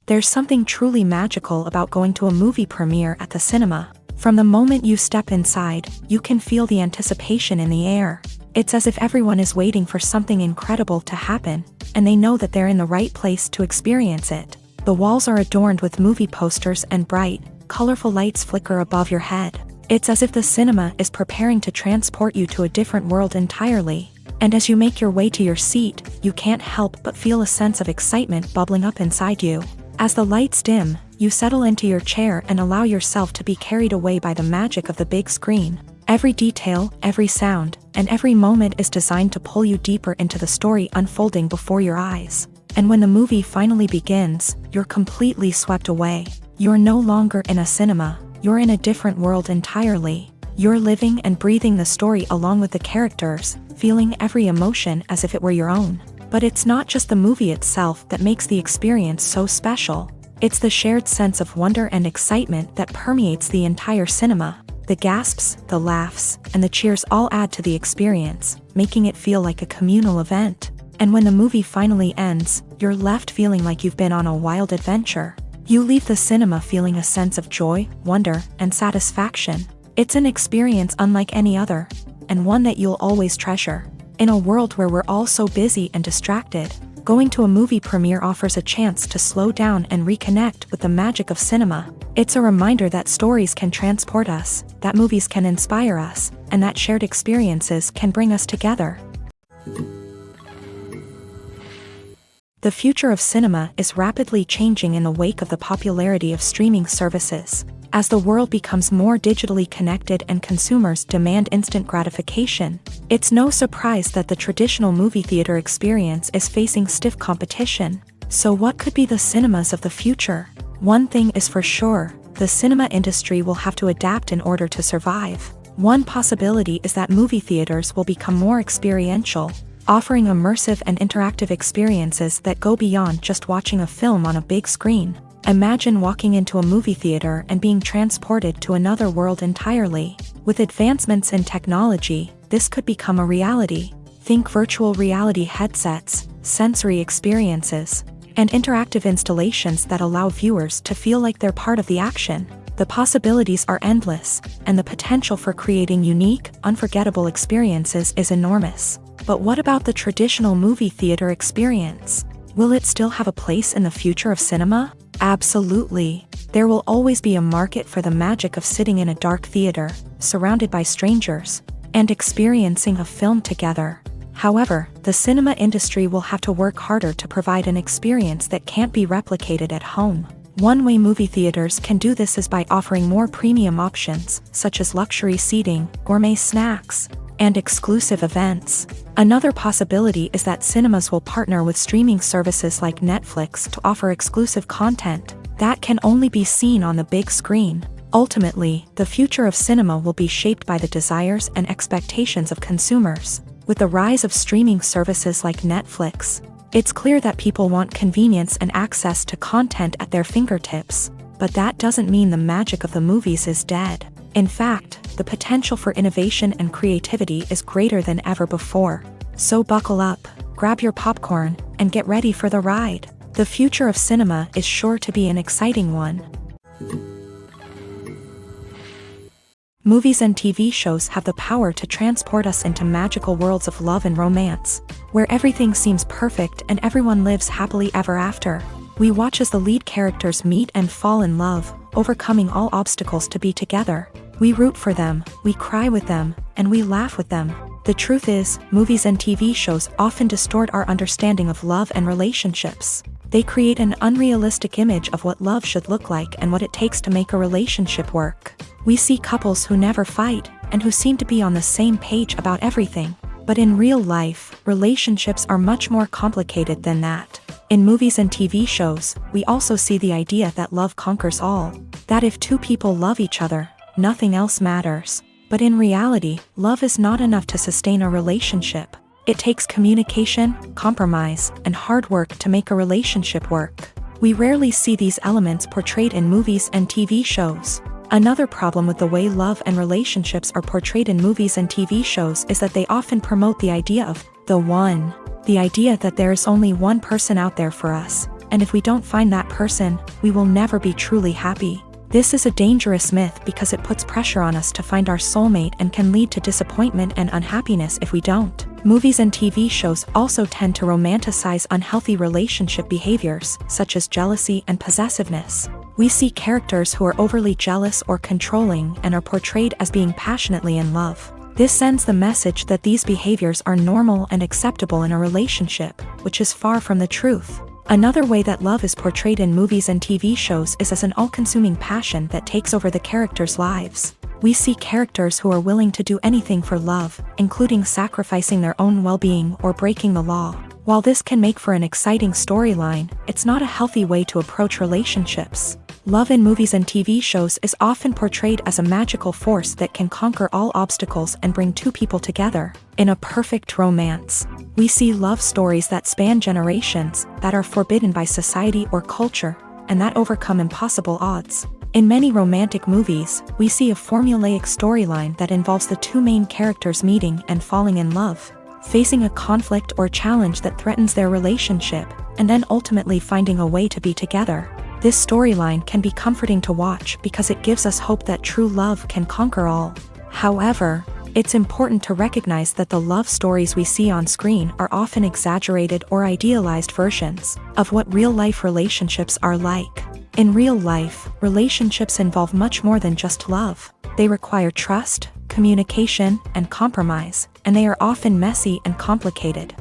There's something truly magical about going to a movie premiere at the cinema. From the moment you step inside, you can feel the anticipation in the air. It's as if everyone is waiting for something incredible to happen, and they know that they're in the right place to experience it. The walls are adorned with movie posters and bright, colorful lights flicker above your head. It's as if the cinema is preparing to transport you to a different world entirely. And as you make your way to your seat, you can't help but feel a sense of excitement bubbling up inside you. As the lights dim, you settle into your chair and allow yourself to be carried away by the magic of the big screen. Every detail, every sound, and every moment is designed to pull you deeper into the story unfolding before your eyes. And when the movie finally begins, you're completely swept away. You're no longer in a cinema, you're in a different world entirely. You're living and breathing the story along with the characters, feeling every emotion as if it were your own. But it's not just the movie itself that makes the experience so special. It's the shared sense of wonder and excitement that permeates the entire cinema. The gasps, the laughs, and the cheers all add to the experience, making it feel like a communal event. And when the movie finally ends, you're left feeling like you've been on a wild adventure. You leave the cinema feeling a sense of joy, wonder, and satisfaction. It's an experience unlike any other, and one that you'll always treasure. In a world where we're all so busy and distracted, going to a movie premiere offers a chance to slow down and reconnect with the magic of cinema. It's a reminder that stories can transport us, that movies can inspire us, and that shared experiences can bring us together. The future of cinema is rapidly changing in the wake of the popularity of streaming services. As the world becomes more digitally connected and consumers demand instant gratification, it's no surprise that the traditional movie theater experience is facing stiff competition. So what could be the cinemas of the future? One thing is for sure, the cinema industry will have to adapt in order to survive. One possibility is that movie theaters will become more experiential, offering immersive and interactive experiences that go beyond just watching a film on a big screen. Imagine walking into a movie theater and being transported to another world entirely. With advancements in technology, this could become a reality. Think virtual reality headsets, sensory experiences, and interactive installations that allow viewers to feel like they're part of the action. The possibilities are endless, and the potential for creating unique, unforgettable experiences is enormous. But what about the traditional movie theater experience? Will it still have a place in the future of cinema? Absolutely. There will always be a market for the magic of sitting in a dark theater, surrounded by strangers, and experiencing a film together. However, the cinema industry will have to work harder to provide an experience that can't be replicated at home. One way movie theaters can do this is by offering more premium options, such as luxury seating, gourmet snacks, and exclusive events. Another possibility is that cinemas will partner with streaming services like Netflix to offer exclusive content that can only be seen on the big screen. Ultimately, the future of cinema will be shaped by the desires and expectations of consumers. With the rise of streaming services like Netflix, it's clear that people want convenience and access to content at their fingertips. But that doesn't mean the magic of the movies is dead. In fact, the potential for innovation and creativity is greater than ever before. So buckle up, grab your popcorn, and get ready for the ride. The future of cinema is sure to be an exciting one. Movies and TV shows have the power to transport us into magical worlds of love and romance, where everything seems perfect and everyone lives happily ever after. We watch as the lead characters meet and fall in love, overcoming all obstacles to be together. We root for them, we cry with them, and we laugh with them. The truth is, movies and TV shows often distort our understanding of love and relationships. They create an unrealistic image of what love should look like and what it takes to make a relationship work. We see couples who never fight, and who seem to be on the same page about everything. But in real life, relationships are much more complicated than that. In movies and TV shows, we also see the idea that love conquers all. That if two people love each other, nothing else matters. But in reality, love is not enough to sustain a relationship. It takes communication, compromise, and hard work to make a relationship work. We rarely see these elements portrayed in movies and TV shows. Another problem with the way love and relationships are portrayed in movies and TV shows is that they often promote the idea of the one. The idea that there is only one person out there for us, and if we don't find that person, we will never be truly happy. This is a dangerous myth because it puts pressure on us to find our soulmate and can lead to disappointment and unhappiness if we don't. Movies and TV shows also tend to romanticize unhealthy relationship behaviors, such as jealousy and possessiveness. We see characters who are overly jealous or controlling and are portrayed as being passionately in love. This sends the message that these behaviors are normal and acceptable in a relationship, which is far from the truth. Another way that love is portrayed in movies and TV shows is as an all-consuming passion that takes over the characters' lives. We see characters who are willing to do anything for love, including sacrificing their own well-being or breaking the law. While this can make for an exciting storyline, it's not a healthy way to approach relationships. Love in movies and TV shows is often portrayed as a magical force that can conquer all obstacles and bring two people together. In a perfect romance, we see love stories that span generations, that are forbidden by society or culture, and that overcome impossible odds. In many romantic movies, we see a formulaic storyline that involves the two main characters meeting and falling in love, facing a conflict or challenge that threatens their relationship, and then ultimately finding a way to be together. This storyline can be comforting to watch because it gives us hope that true love can conquer all. However, it's important to recognize that the love stories we see on screen are often exaggerated or idealized versions of what real-life relationships are like. In real life, relationships involve much more than just love. They require trust, communication, and compromise, and they are often messy and complicated.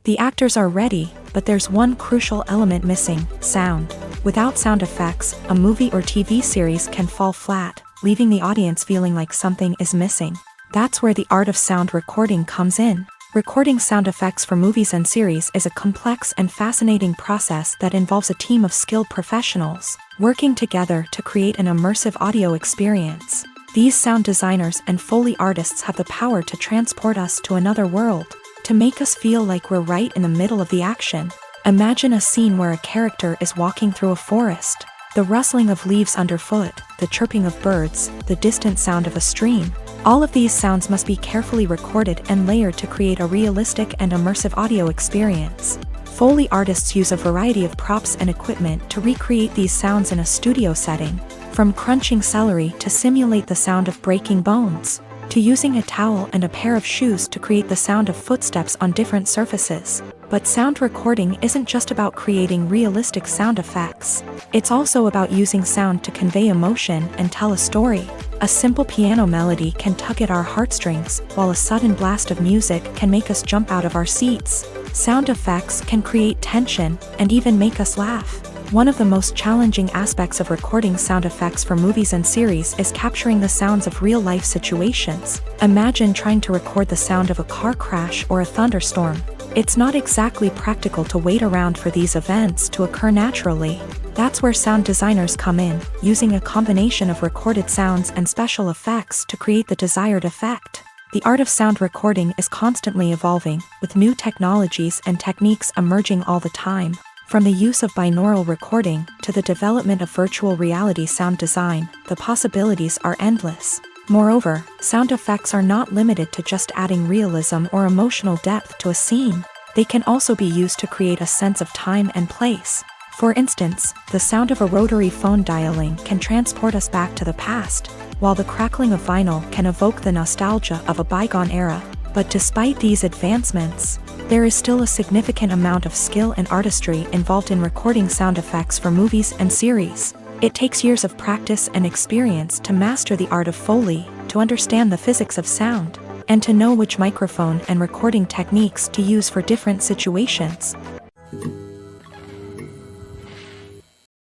The actors are ready, but there's one crucial element missing: sound. Without sound effects, a movie or TV series can fall flat, leaving the audience feeling like something is missing. That's where the art of sound recording comes in. Recording sound effects for movies and series is a complex and fascinating process that involves a team of skilled professionals working together to create an immersive audio experience. These sound designers and Foley artists have the power to transport us to another world, to make us feel like we're right in the middle of the action. Imagine a scene where a character is walking through a forest. The rustling of leaves underfoot, the chirping of birds, the distant sound of a stream. All of these sounds must be carefully recorded and layered to create a realistic and immersive audio experience. Foley artists use a variety of props and equipment to recreate these sounds in a studio setting, from crunching celery to simulate the sound of breaking bones, to using a towel and a pair of shoes to create the sound of footsteps on different surfaces. But sound recording isn't just about creating realistic sound effects. It's also about using sound to convey emotion and tell a story. A simple piano melody can tug at our heartstrings, while a sudden blast of music can make us jump out of our seats. Sound effects can create tension and even make us laugh. One of the most challenging aspects of recording sound effects for movies and series is capturing the sounds of real-life situations. Imagine trying to record the sound of a car crash or a thunderstorm. It's not exactly practical to wait around for these events to occur naturally. That's where sound designers come in, using a combination of recorded sounds and special effects to create the desired effect. The art of sound recording is constantly evolving, with new technologies and techniques emerging all the time. From the use of binaural recording to the development of virtual reality sound design, the possibilities are endless. Moreover, sound effects are not limited to just adding realism or emotional depth to a scene. They can also be used to create a sense of time and place. For instance, the sound of a rotary phone dialing can transport us back to the past, while the crackling of vinyl can evoke the nostalgia of a bygone era. But despite these advancements, there is still a significant amount of skill and artistry involved in recording sound effects for movies and series. It takes years of practice and experience to master the art of Foley, to understand the physics of sound, and to know which microphone and recording techniques to use for different situations.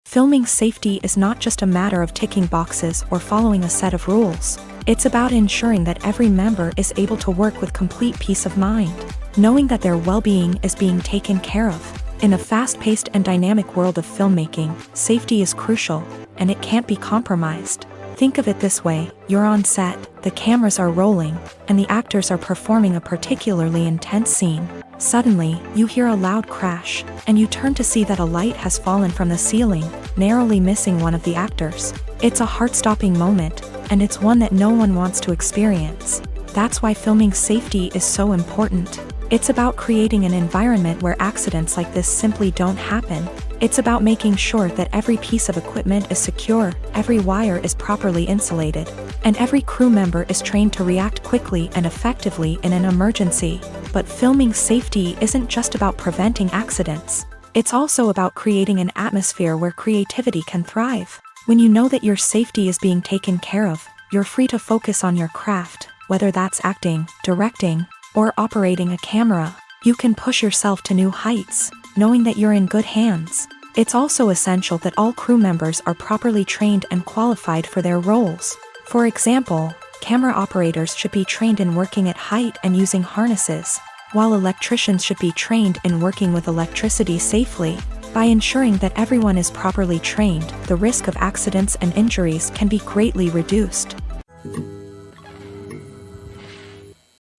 Filming safety is not just a matter of ticking boxes or following a set of rules. It's about ensuring that every member is able to work with complete peace of mind, knowing that their well-being is being taken care of. In a fast-paced and dynamic world of filmmaking, safety is crucial, and it can't be compromised. Think of it this way: you're on set, the cameras are rolling, and the actors are performing a particularly intense scene. Suddenly, you hear a loud crash, and you turn to see that a light has fallen from the ceiling, narrowly missing one of the actors. It's a heart-stopping moment, and it's one that no one wants to experience. That's why filming safety is so important. It's about creating an environment where accidents like this simply don't happen. It's about making sure that every piece of equipment is secure, every wire is properly insulated, and every crew member is trained to react quickly and effectively in an emergency. But filming safety isn't just about preventing accidents. It's also about creating an atmosphere where creativity can thrive. When you know that your safety is being taken care of, you're free to focus on your craft, whether that's acting, directing, or operating a camera. You can push yourself to new heights, knowing that you're in good hands. It's also essential that all crew members are properly trained and qualified for their roles. For example, camera operators should be trained in working at height and using harnesses, while electricians should be trained in working with electricity safely. By ensuring that everyone is properly trained, the risk of accidents and injuries can be greatly reduced.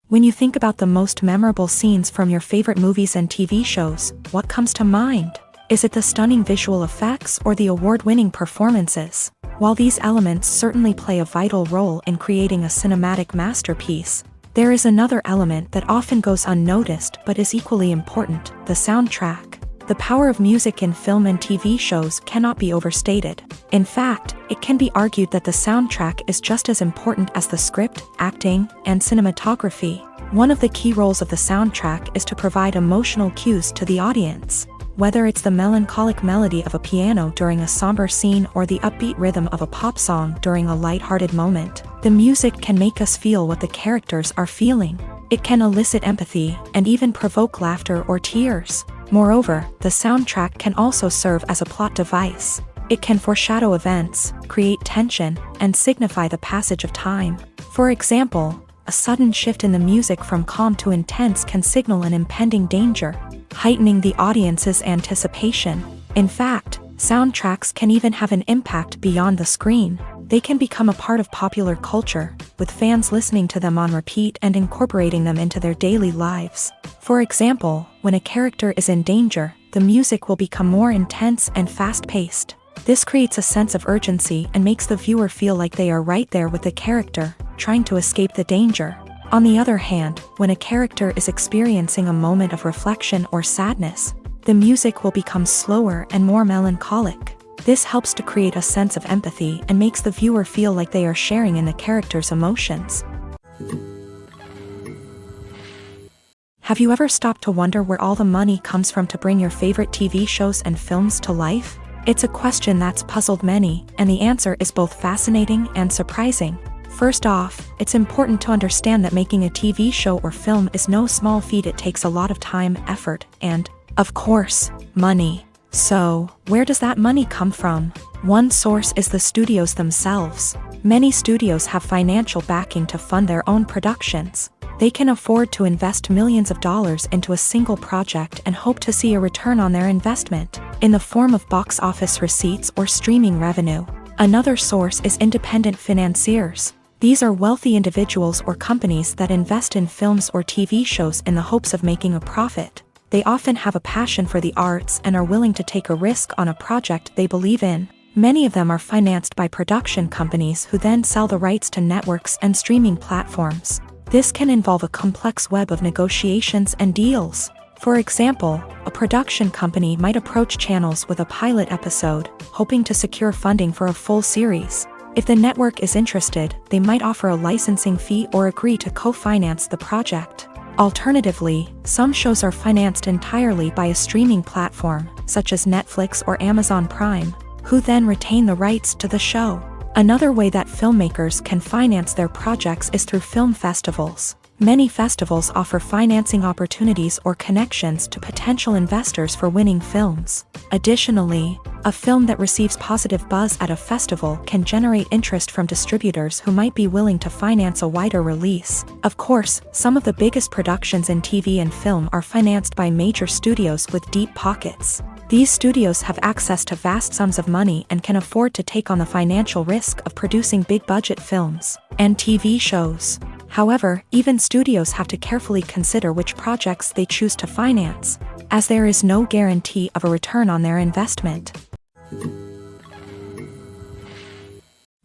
When you think about the most memorable scenes from your favorite movies and TV shows, what comes to mind? Is it the stunning visual effects or the award-winning performances? While these elements certainly play a vital role in creating a cinematic masterpiece, there is another element that often goes unnoticed but is equally important: the soundtrack. The power of music in film and TV shows cannot be overstated. In fact, it can be argued that the soundtrack is just as important as the script, acting, and cinematography. One of the key roles of the soundtrack is to provide emotional cues to the audience. Whether it's the melancholic melody of a piano during a somber scene or the upbeat rhythm of a pop song during a light-hearted moment, the music can make us feel what the characters are feeling. It can elicit empathy and even provoke laughter or tears. Moreover, the soundtrack can also serve as a plot device. It can foreshadow events, create tension, and signify the passage of time. For example, a sudden shift in the music from calm to intense can signal an impending danger, heightening the audience's anticipation. In fact, soundtracks can even have an impact beyond the screen. They can become a part of popular culture, with fans listening to them on repeat and incorporating them into their daily lives. For example, when a character is in danger, the music will become more intense and fast-paced. This creates a sense of urgency and makes the viewer feel like they are right there with the character, trying to escape the danger. On the other hand, when a character is experiencing a moment of reflection or sadness, the music will become slower and more melancholic. This helps to create a sense of empathy and makes the viewer feel like they are sharing in the character's emotions. Have you ever stopped to wonder where all the money comes from to bring your favorite TV shows and films to life? It's a question that's puzzled many, and the answer is both fascinating and surprising. First off, it's important to understand that making a TV show or film is no small feat. It takes a lot of time, effort, and, of course, money. So, where does that money come from? One source is the studios themselves. Many studios have financial backing to fund their own productions. They can afford to invest millions of dollars into a single project and hope to see a return on their investment, in the form of box office receipts or streaming revenue. Another source is independent financiers. These are wealthy individuals or companies that invest in films or TV shows in the hopes of making a profit. They often have a passion for the arts and are willing to take a risk on a project they believe in. Many of them are financed by production companies who then sell the rights to networks and streaming platforms. This can involve a complex web of negotiations and deals. For example, a production company might approach channels with a pilot episode, hoping to secure funding for a full series. If the network is interested, they might offer a licensing fee or agree to co-finance the project. Alternatively, some shows are financed entirely by a streaming platform, such as Netflix or Amazon Prime, who then retain the rights to the show. Another way that filmmakers can finance their projects is through film festivals. Many festivals offer financing opportunities or connections to potential investors for winning films. Additionally, a film that receives positive buzz at a festival can generate interest from distributors who might be willing to finance a wider release. Of course, some of the biggest productions in TV and film are financed by major studios with deep pockets. These studios have access to vast sums of money and can afford to take on the financial risk of producing big-budget films and TV shows. However, even studios have to carefully consider which projects they choose to finance, as there is no guarantee of a return on their investment.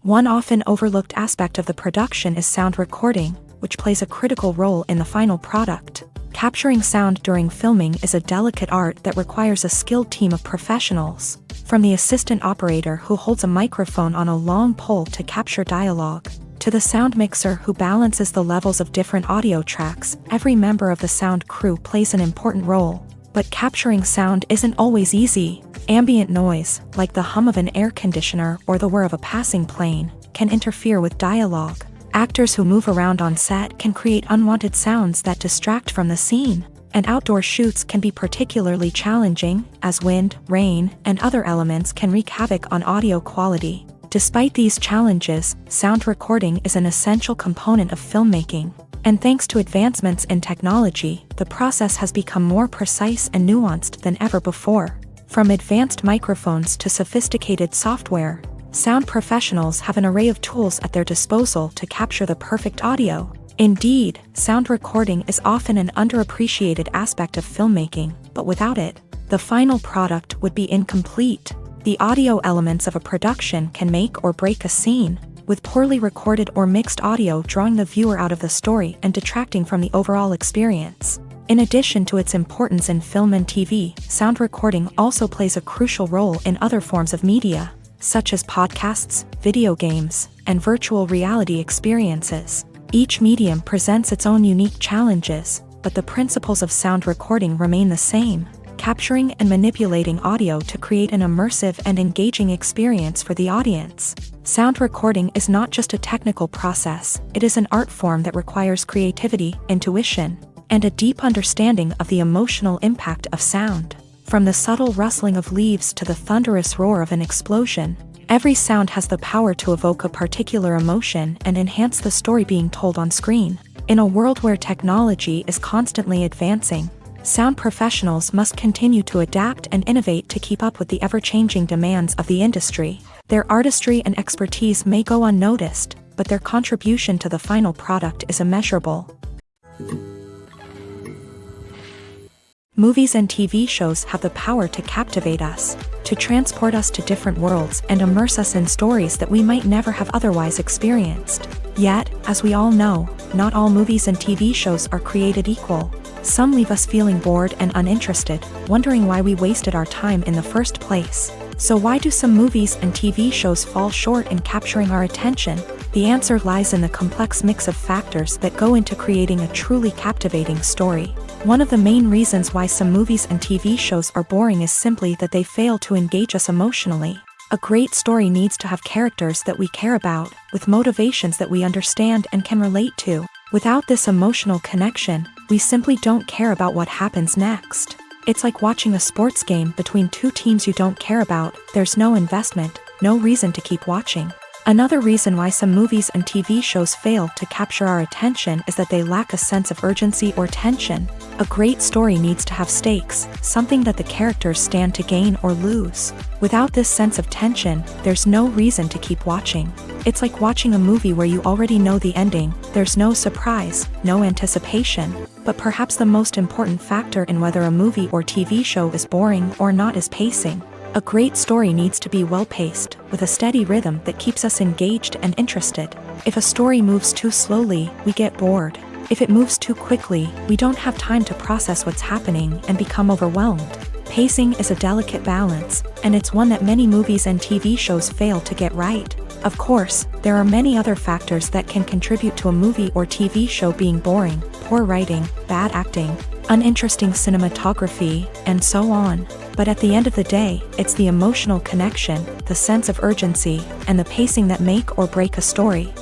One often overlooked aspect of the production is sound recording, which plays a critical role in the final product. Capturing sound during filming is a delicate art that requires a skilled team of professionals, from the assistant operator who holds a microphone on a long pole to capture dialogue, to the sound mixer who balances the levels of different audio tracks. Every member of the sound crew plays an important role. But capturing sound isn't always easy. Ambient noise, like the hum of an air conditioner or the whir of a passing plane, can interfere with dialogue. Actors who move around on set can create unwanted sounds that distract from the scene. and outdoor shoots can be particularly challenging, as wind, rain, and other elements can wreak havoc on audio quality. Despite these challenges, sound recording is an essential component of filmmaking. And thanks to advancements in technology, the process has become more precise and nuanced than ever before. From advanced microphones to sophisticated software, sound professionals have an array of tools at their disposal to capture the perfect audio. Indeed, sound recording is often an underappreciated aspect of filmmaking, but without it, the final product would be incomplete. The audio elements of a production can make or break a scene, with poorly recorded or mixed audio drawing the viewer out of the story and detracting from the overall experience. In addition to its importance in film and TV, sound recording also plays a crucial role in other forms of media, such as podcasts, video games, and virtual reality experiences. Each medium presents its own unique challenges, but the principles of sound recording remain the same: capturing and manipulating audio to create an immersive and engaging experience for the audience. Sound recording is not just a technical process, it is an art form that requires creativity, intuition, and a deep understanding of the emotional impact of sound. From the subtle rustling of leaves to the thunderous roar of an explosion, every sound has the power to evoke a particular emotion and enhance the story being told on screen. In a world where technology is constantly advancing, sound professionals must continue to adapt and innovate to keep up with the ever-changing demands of the industry. Their artistry and expertise may go unnoticed, but their contribution to the final product is immeasurable. Movies and TV shows have the power to captivate us, to transport us to different worlds and immerse us in stories that we might never have otherwise experienced. Yet, as we all know, not all movies and TV shows are created equal. Some leave us feeling bored and uninterested, wondering why we wasted our time in the first place. So why do some movies and TV shows fall short in capturing our attention? The answer lies in the complex mix of factors that go into creating a truly captivating story. One of the main reasons why some movies and TV shows are boring is simply that they fail to engage us emotionally. A great story needs to have characters that we care about, with motivations that we understand and can relate to. Without this emotional connection, we simply don't care about what happens next. It's like watching a sports game between two teams you don't care about. There's no investment, no reason to keep watching. Another reason why some movies and TV shows fail to capture our attention is that they lack a sense of urgency or tension. A great story needs to have stakes, something that the characters stand to gain or lose. Without this sense of tension, there's no reason to keep watching. It's like watching a movie where you already know the ending. There's no surprise, no anticipation. But perhaps the most important factor in whether a movie or TV show is boring or not is pacing. A great story needs to be well-paced, with a steady rhythm that keeps us engaged and interested. If a story moves too slowly, we get bored. If it moves too quickly, we don't have time to process what's happening and become overwhelmed. Pacing is a delicate balance, and it's one that many movies and TV shows fail to get right. Of course, there are many other factors that can contribute to a movie or TV show being boring: poor writing, bad acting, uninteresting cinematography, and so on. But at the end of the day, it's the emotional connection, the sense of urgency, and the pacing that make or break a story.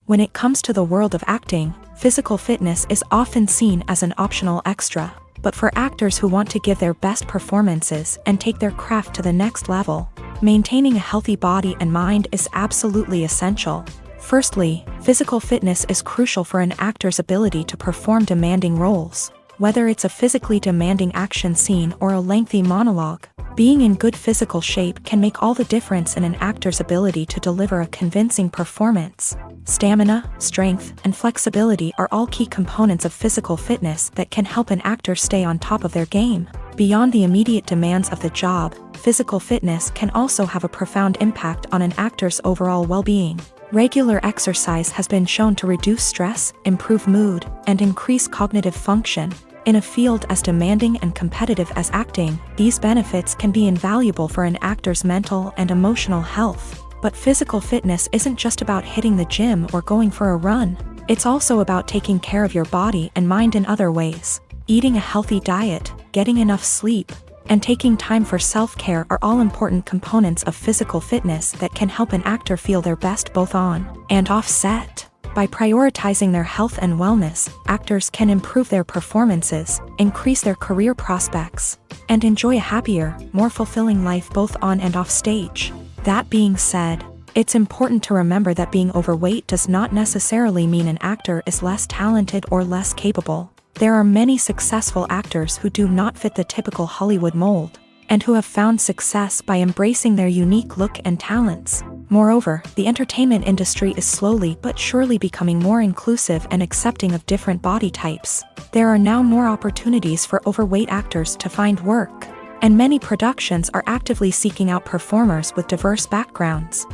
When it comes to the world of acting, physical fitness is often seen as an optional extra. But for actors who want to give their best performances and take their craft to the next level, maintaining a healthy body and mind is absolutely essential. Firstly, physical fitness is crucial for an actor's ability to perform demanding roles. Whether it's a physically demanding action scene or a lengthy monologue, being in good physical shape can make all the difference in an actor's ability to deliver a convincing performance. Stamina, strength, and flexibility are all key components of physical fitness that can help an actor stay on top of their game. Beyond the immediate demands of the job, physical fitness can also have a profound impact on an actor's overall well-being. Regular exercise has been shown to reduce stress, improve mood, and increase cognitive function. In a field as demanding and competitive as acting, these benefits can be invaluable for an actor's mental and emotional health. But physical fitness isn't just about hitting the gym or going for a run. It's also about taking care of your body and mind in other ways. Eating a healthy diet, getting enough sleep, and taking time for self-care are all important components of physical fitness that can help an actor feel their best both on and off set. By prioritizing their health and wellness, actors can improve their performances, increase their career prospects, and enjoy a happier, more fulfilling life both on and off stage. That being said, it's important to remember that being overweight does not necessarily mean an actor is less talented or less capable. There are many successful actors who do not fit the typical Hollywood mold, and who have found success by embracing their unique look and talents. Moreover, the entertainment industry is slowly but surely becoming more inclusive and accepting of different body types. There are now more opportunities for overweight actors to find work, and many productions are actively seeking out performers with diverse backgrounds.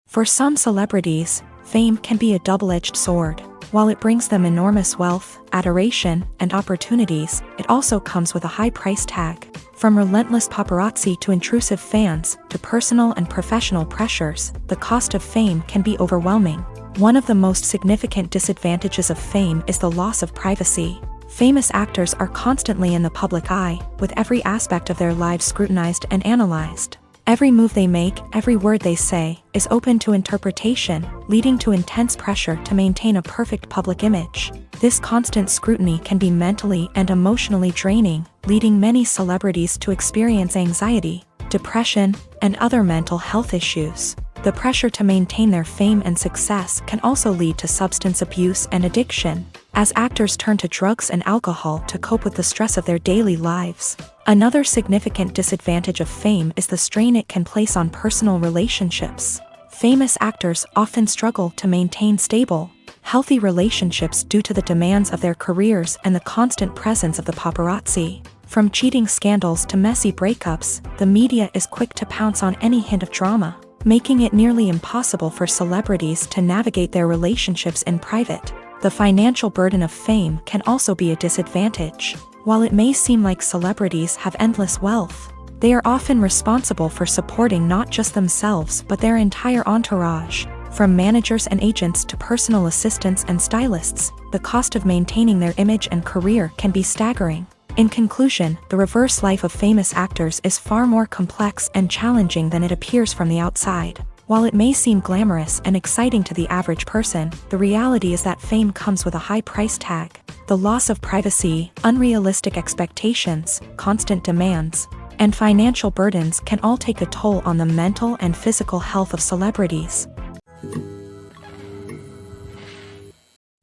For some celebrities, fame can be a double-edged sword. While it brings them enormous wealth, adoration, and opportunities, it also comes with a high price tag. From relentless paparazzi to intrusive fans, to personal and professional pressures, the cost of fame can be overwhelming. One of the most significant disadvantages of fame is the loss of privacy. Famous actors are constantly in the public eye, with every aspect of their lives scrutinized and analyzed. Every move they make, every word they say, is open to interpretation, leading to intense pressure to maintain a perfect public image. This constant scrutiny can be mentally and emotionally draining, leading many celebrities to experience anxiety, depression, and other mental health issues. The pressure to maintain their fame and success can also lead to substance abuse and addiction, as actors turn to drugs and alcohol to cope with the stress of their daily lives. Another significant disadvantage of fame is the strain it can place on personal relationships. Famous actors often struggle to maintain stable, healthy relationships due to the demands of their careers and the constant presence of the paparazzi. From cheating scandals to messy breakups, the media is quick to pounce on any hint of drama, making it nearly impossible for celebrities to navigate their relationships in private. The financial burden of fame can also be a disadvantage. While it may seem like celebrities have endless wealth, they are often responsible for supporting not just themselves but their entire entourage. From managers and agents to personal assistants and stylists, the cost of maintaining their image and career can be staggering. In conclusion, the reverse life of famous actors is far more complex and challenging than it appears from the outside. While it may seem glamorous and exciting to the average person, the reality is that fame comes with a high price tag. The loss of privacy, unrealistic expectations, constant demands, and financial burdens can all take a toll on the mental and physical health of celebrities.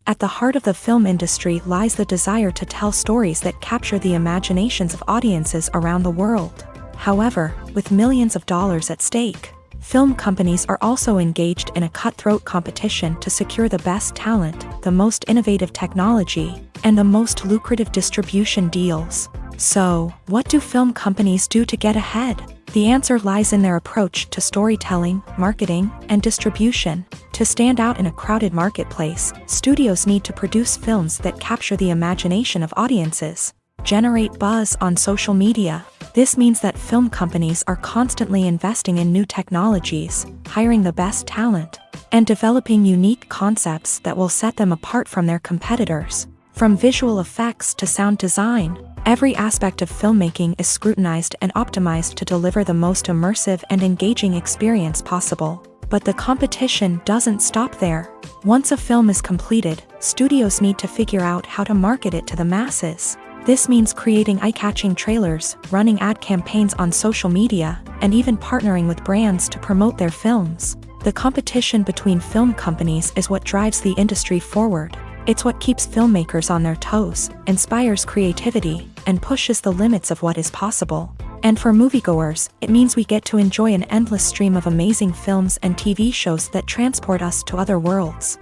At the heart of the film industry lies the desire to tell stories that capture the imaginations of audiences around the world. However, with millions of dollars at stake, film companies are also engaged in a cutthroat competition to secure the best talent, the most innovative technology, and the most lucrative distribution deals. So, what do film companies do to get ahead? The answer lies in their approach to storytelling, marketing, and distribution. To stand out in a crowded marketplace, studios need to produce films that capture the imagination of audiences, generate buzz on social media. This means that film companies are constantly investing in new technologies, hiring the best talent, and developing unique concepts that will set them apart from their competitors. From visual effects to sound design, every aspect of filmmaking is scrutinized and optimized to deliver the most immersive and engaging experience possible. But the competition doesn't stop there. Once a film is completed, studios need to figure out how to market it to the masses. This means creating eye-catching trailers, running ad campaigns on social media, and even partnering with brands to promote their films. The competition between film companies is what drives the industry forward. It's what keeps filmmakers on their toes, inspires creativity, and pushes the limits of what is possible. And for moviegoers, it means we get to enjoy an endless stream of amazing films and TV shows that transport us to other worlds.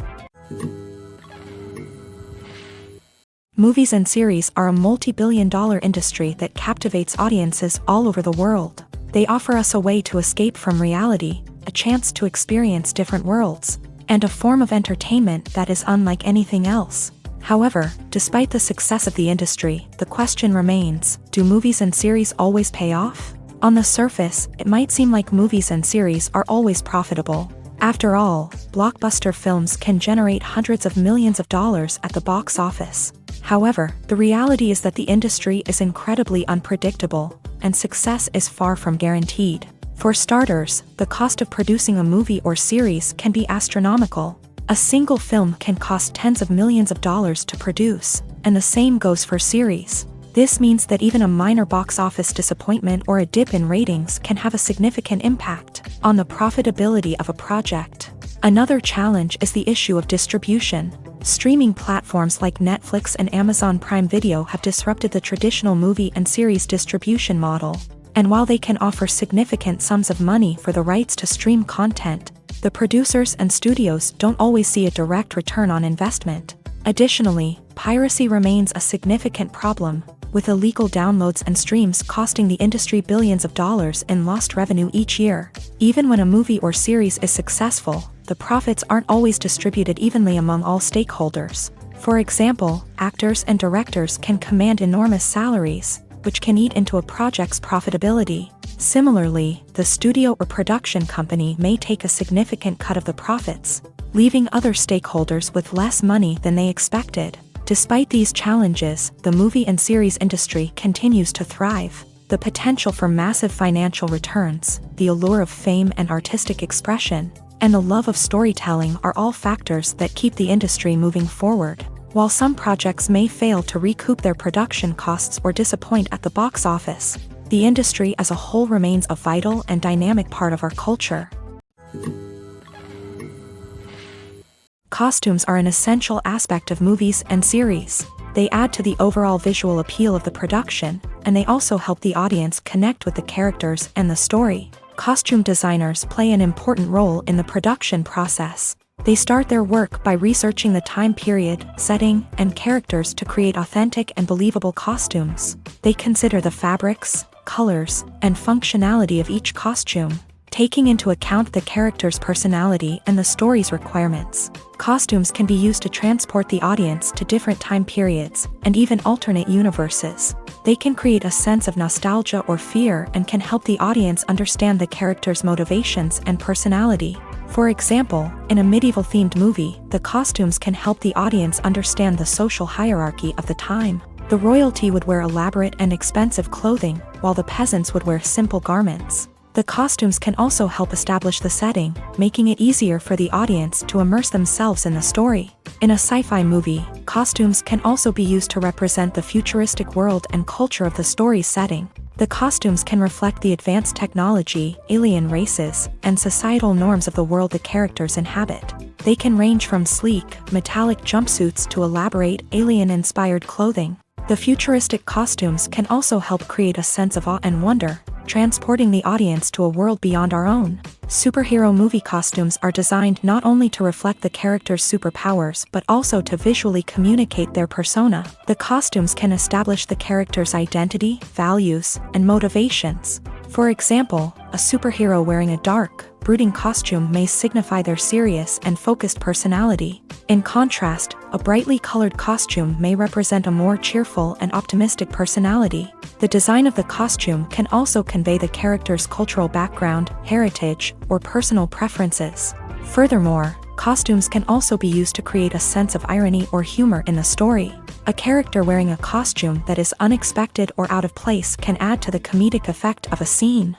Movies and series are a multi-billion-dollar industry that captivates audiences all over the world. They offer us a way to escape from reality, a chance to experience different worlds, and a form of entertainment that is unlike anything else. However, despite the success of the industry, the question remains, do movies and series always pay off? On the surface, it might seem like movies and series are always profitable. After all, blockbuster films can generate hundreds of millions of dollars at the box office. However, the reality is that the industry is incredibly unpredictable, and success is far from guaranteed. For starters, the cost of producing a movie or series can be astronomical. A single film can cost tens of millions of dollars to produce, and the same goes for series. This means that even a minor box office disappointment or a dip in ratings can have a significant impact on the profitability of a project. Another challenge is the issue of distribution. Streaming platforms like Netflix and Amazon Prime Video have disrupted the traditional movie and series distribution model. And while they can offer significant sums of money for the rights to stream content, the producers and studios don't always see a direct return on investment. Additionally, piracy remains a significant problem, with illegal downloads and streams costing the industry billions of dollars in lost revenue each year. Even when a movie or series is successful, the profits aren't always distributed evenly among all stakeholders. For example, actors and directors can command enormous salaries, which can eat into a project's profitability. Similarly, the studio or production company may take a significant cut of the profits, leaving other stakeholders with less money than they expected. Despite these challenges, the movie and series industry continues to thrive. The potential for massive financial returns, the allure of fame and artistic expression, and the love of storytelling are all factors that keep the industry moving forward. While some projects may fail to recoup their production costs or disappoint at the box office, the industry as a whole remains a vital and dynamic part of our culture. Costumes are an essential aspect of movies and series. They add to the overall visual appeal of the production, and they also help the audience connect with the characters and the story. Costume designers play an important role in the production process. They start their work by researching the time period, setting, and characters to create authentic and believable costumes. They consider the fabrics, colors, and functionality of each costume, taking into account the character's personality and the story's requirements. Costumes can be used to transport the audience to different time periods, and even alternate universes. They can create a sense of nostalgia or fear and can help the audience understand the character's motivations and personality. For example, in a medieval-themed movie, the costumes can help the audience understand the social hierarchy of the time. The royalty would wear elaborate and expensive clothing, while the peasants would wear simple garments. The costumes can also help establish the setting, making it easier for the audience to immerse themselves in the story. In a sci-fi movie, costumes can also be used to represent the futuristic world and culture of the story's setting. The costumes can reflect the advanced technology, alien races, and societal norms of the world the characters inhabit. They can range from sleek, metallic jumpsuits to elaborate, alien-inspired clothing. The futuristic costumes can also help create a sense of awe and wonder, transporting the audience to a world beyond our own. Superhero movie costumes are designed not only to reflect the character's superpowers but also to visually communicate their persona. The costumes can establish the character's identity, values, and motivations. For example, a superhero wearing a dark, brooding costume may signify their serious and focused personality. In contrast, a brightly colored costume may represent a more cheerful and optimistic personality. The design of the costume can also convey the character's cultural background, heritage, or personal preferences. Furthermore, costumes can also be used to create a sense of irony or humor in the story. A character wearing a costume that is unexpected or out of place can add to the comedic effect of a scene.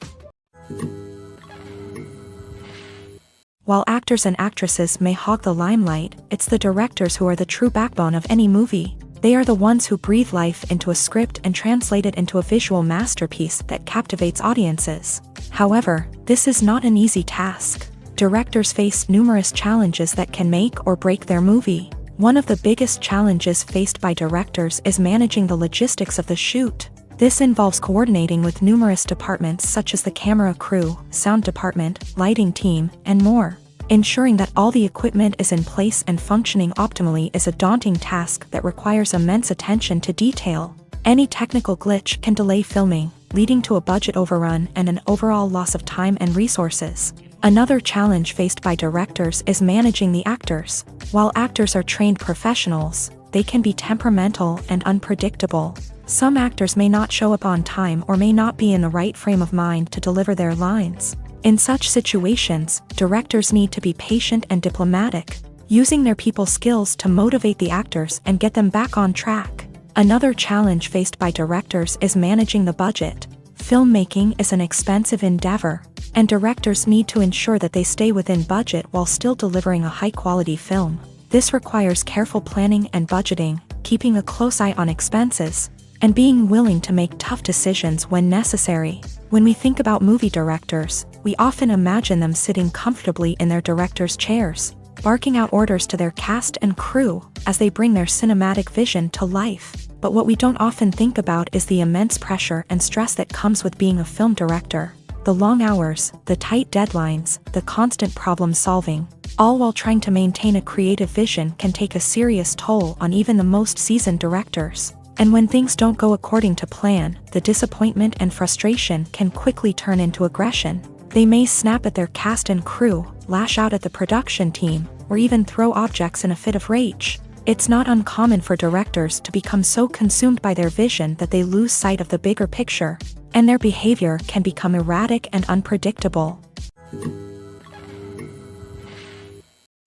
While actors and actresses may hog the limelight, it's the directors who are the true backbone of any movie. They are the ones who breathe life into a script and translate it into a visual masterpiece that captivates audiences. However, this is not an easy task. Directors face numerous challenges that can make or break their movie. One of the biggest challenges faced by directors is managing the logistics of the shoot. This involves coordinating with numerous departments such as the camera crew, sound department, lighting team, and more. Ensuring that all the equipment is in place and functioning optimally is a daunting task that requires immense attention to detail. Any technical glitch can delay filming, leading to a budget overrun and an overall loss of time and resources. Another challenge faced by directors is managing the actors. While actors are trained professionals, they can be temperamental and unpredictable. Some actors may not show up on time or may not be in the right frame of mind to deliver their lines. In such situations, directors need to be patient and diplomatic, using their people skills to motivate the actors and get them back on track. Another challenge faced by directors is managing the budget. Filmmaking is an expensive endeavor. and directors need to ensure that they stay within budget while still delivering a high-quality film. This requires careful planning and budgeting, keeping a close eye on expenses, and being willing to make tough decisions when necessary. When we think about movie directors, we often imagine them sitting comfortably in their director's chairs, barking out orders to their cast and crew as they bring their cinematic vision to life. But what we don't often think about is the immense pressure and stress that comes with being a film director. The long hours, the tight deadlines, the constant problem solving, all while trying to maintain a creative vision can take a serious toll on even the most seasoned directors. And when things don't go according to plan, the disappointment and frustration can quickly turn into aggression. They may snap at their cast and crew, lash out at the production team, or even throw objects in a fit of rage. It's not uncommon for directors to become so consumed by their vision that they lose sight of the bigger picture, and their behavior can become erratic and unpredictable.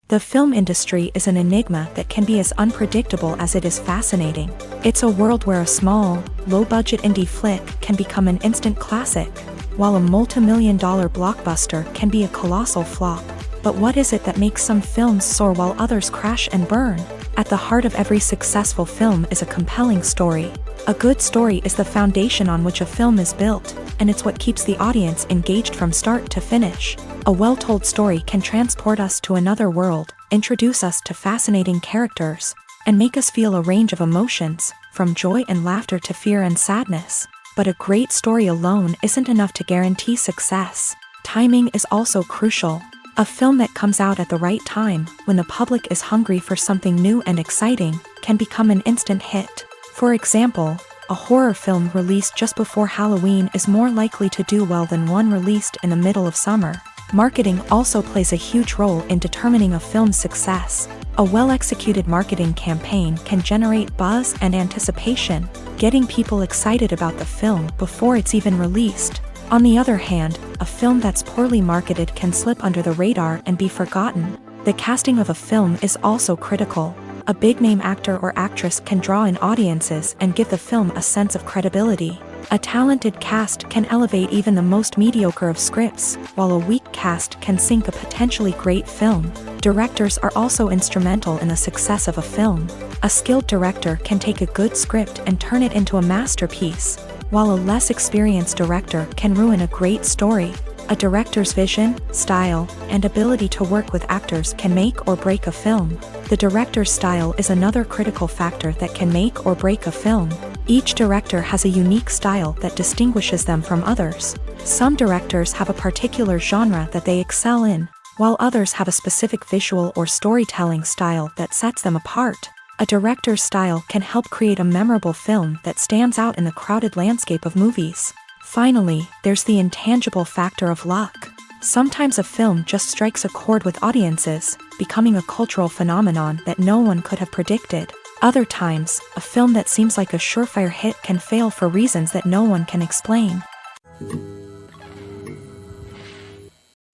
The film industry is an enigma that can be as unpredictable as it is fascinating. It's a world where a small, low-budget indie flick can become an instant classic, while a multi-million-dollar blockbuster can be a colossal flop. But what is it that makes some films soar while others crash and burn? At the heart of every successful film is a compelling story. A good story is the foundation on which a film is built, and it's what keeps the audience engaged from start to finish. A well-told story can transport us to another world, introduce us to fascinating characters, and make us feel a range of emotions, from joy and laughter to fear and sadness. But a great story alone isn't enough to guarantee success. Timing is also crucial. A film that comes out at the right time, when the public is hungry for something new and exciting, can become an instant hit. For example, a horror film released just before Halloween is more likely to do well than one released in the middle of summer. Marketing also plays a huge role in determining a film's success. A well-executed marketing campaign can generate buzz and anticipation, getting people excited about the film before it's even released. On the other hand, a film that's poorly marketed can slip under the radar and be forgotten. The casting of a film is also critical. A big-name actor or actress can draw in audiences and give the film a sense of credibility. A talented cast can elevate even the most mediocre of scripts, while a weak cast can sink a potentially great film. Directors are also instrumental in the success of a film. A skilled director can take a good script and turn it into a masterpiece, while a less experienced director can ruin a great story. A director's vision, style, and ability to work with actors can make or break a film. The director's style is another critical factor that can make or break a film. Each director has a unique style that distinguishes them from others. Some directors have a particular genre that they excel in, while others have a specific visual or storytelling style that sets them apart. A director's style can help create a memorable film that stands out in the crowded landscape of movies. Finally, there's the intangible factor of luck. Sometimes a film just strikes a chord with audiences, becoming a cultural phenomenon that no one could have predicted. Other times, a film that seems like a surefire hit can fail for reasons that no one can explain.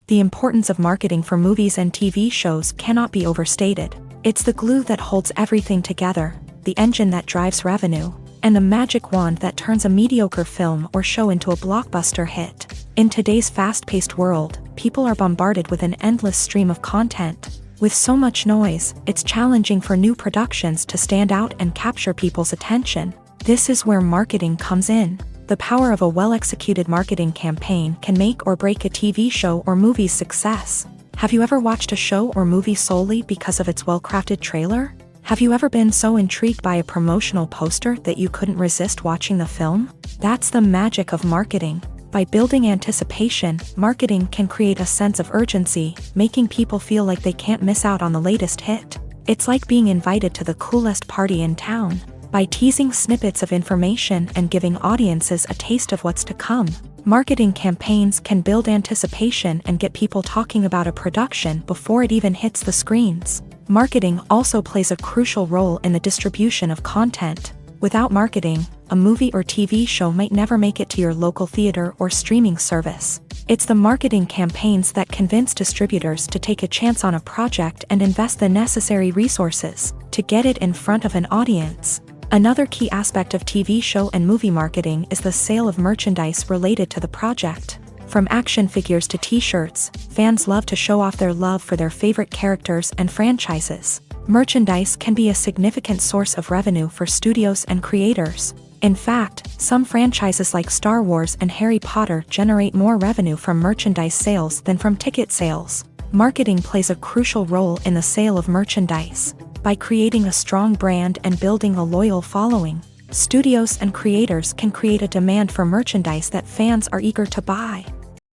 The importance of marketing for movies and TV shows cannot be overstated. It's the glue that holds everything together, the engine that drives revenue, and the magic wand that turns a mediocre film or show into a blockbuster hit. In today's fast-paced world, people are bombarded with an endless stream of content. With so much noise, it's challenging for new productions to stand out and capture people's attention. This is where marketing comes in. The power of a well-executed marketing campaign can make or break a TV show or movie's success. Have you ever watched a show or movie solely because of its well-crafted trailer? Have you ever been so intrigued by a promotional poster that you couldn't resist watching the film? That's the magic of marketing. By building anticipation, marketing can create a sense of urgency, making people feel like they can't miss out on the latest hit. It's like being invited to the coolest party in town. By teasing snippets of information and giving audiences a taste of what's to come, marketing campaigns can build anticipation and get people talking about a production before it even hits the screens. Marketing also plays a crucial role in the distribution of content. Without marketing, a movie or TV show might never make it to your local theater or streaming service. It's the marketing campaigns that convince distributors to take a chance on a project and invest the necessary resources to get it in front of an audience. Another key aspect of TV show and movie marketing is the sale of merchandise related to the project. From action figures to t-shirts, fans love to show off their love for their favorite characters and franchises. Merchandise can be a significant source of revenue for studios and creators. In fact, some franchises like Star Wars and Harry Potter generate more revenue from merchandise sales than from ticket sales. Marketing plays a crucial role in the sale of merchandise. By creating a strong brand and building a loyal following, studios and creators can create a demand for merchandise that fans are eager to buy.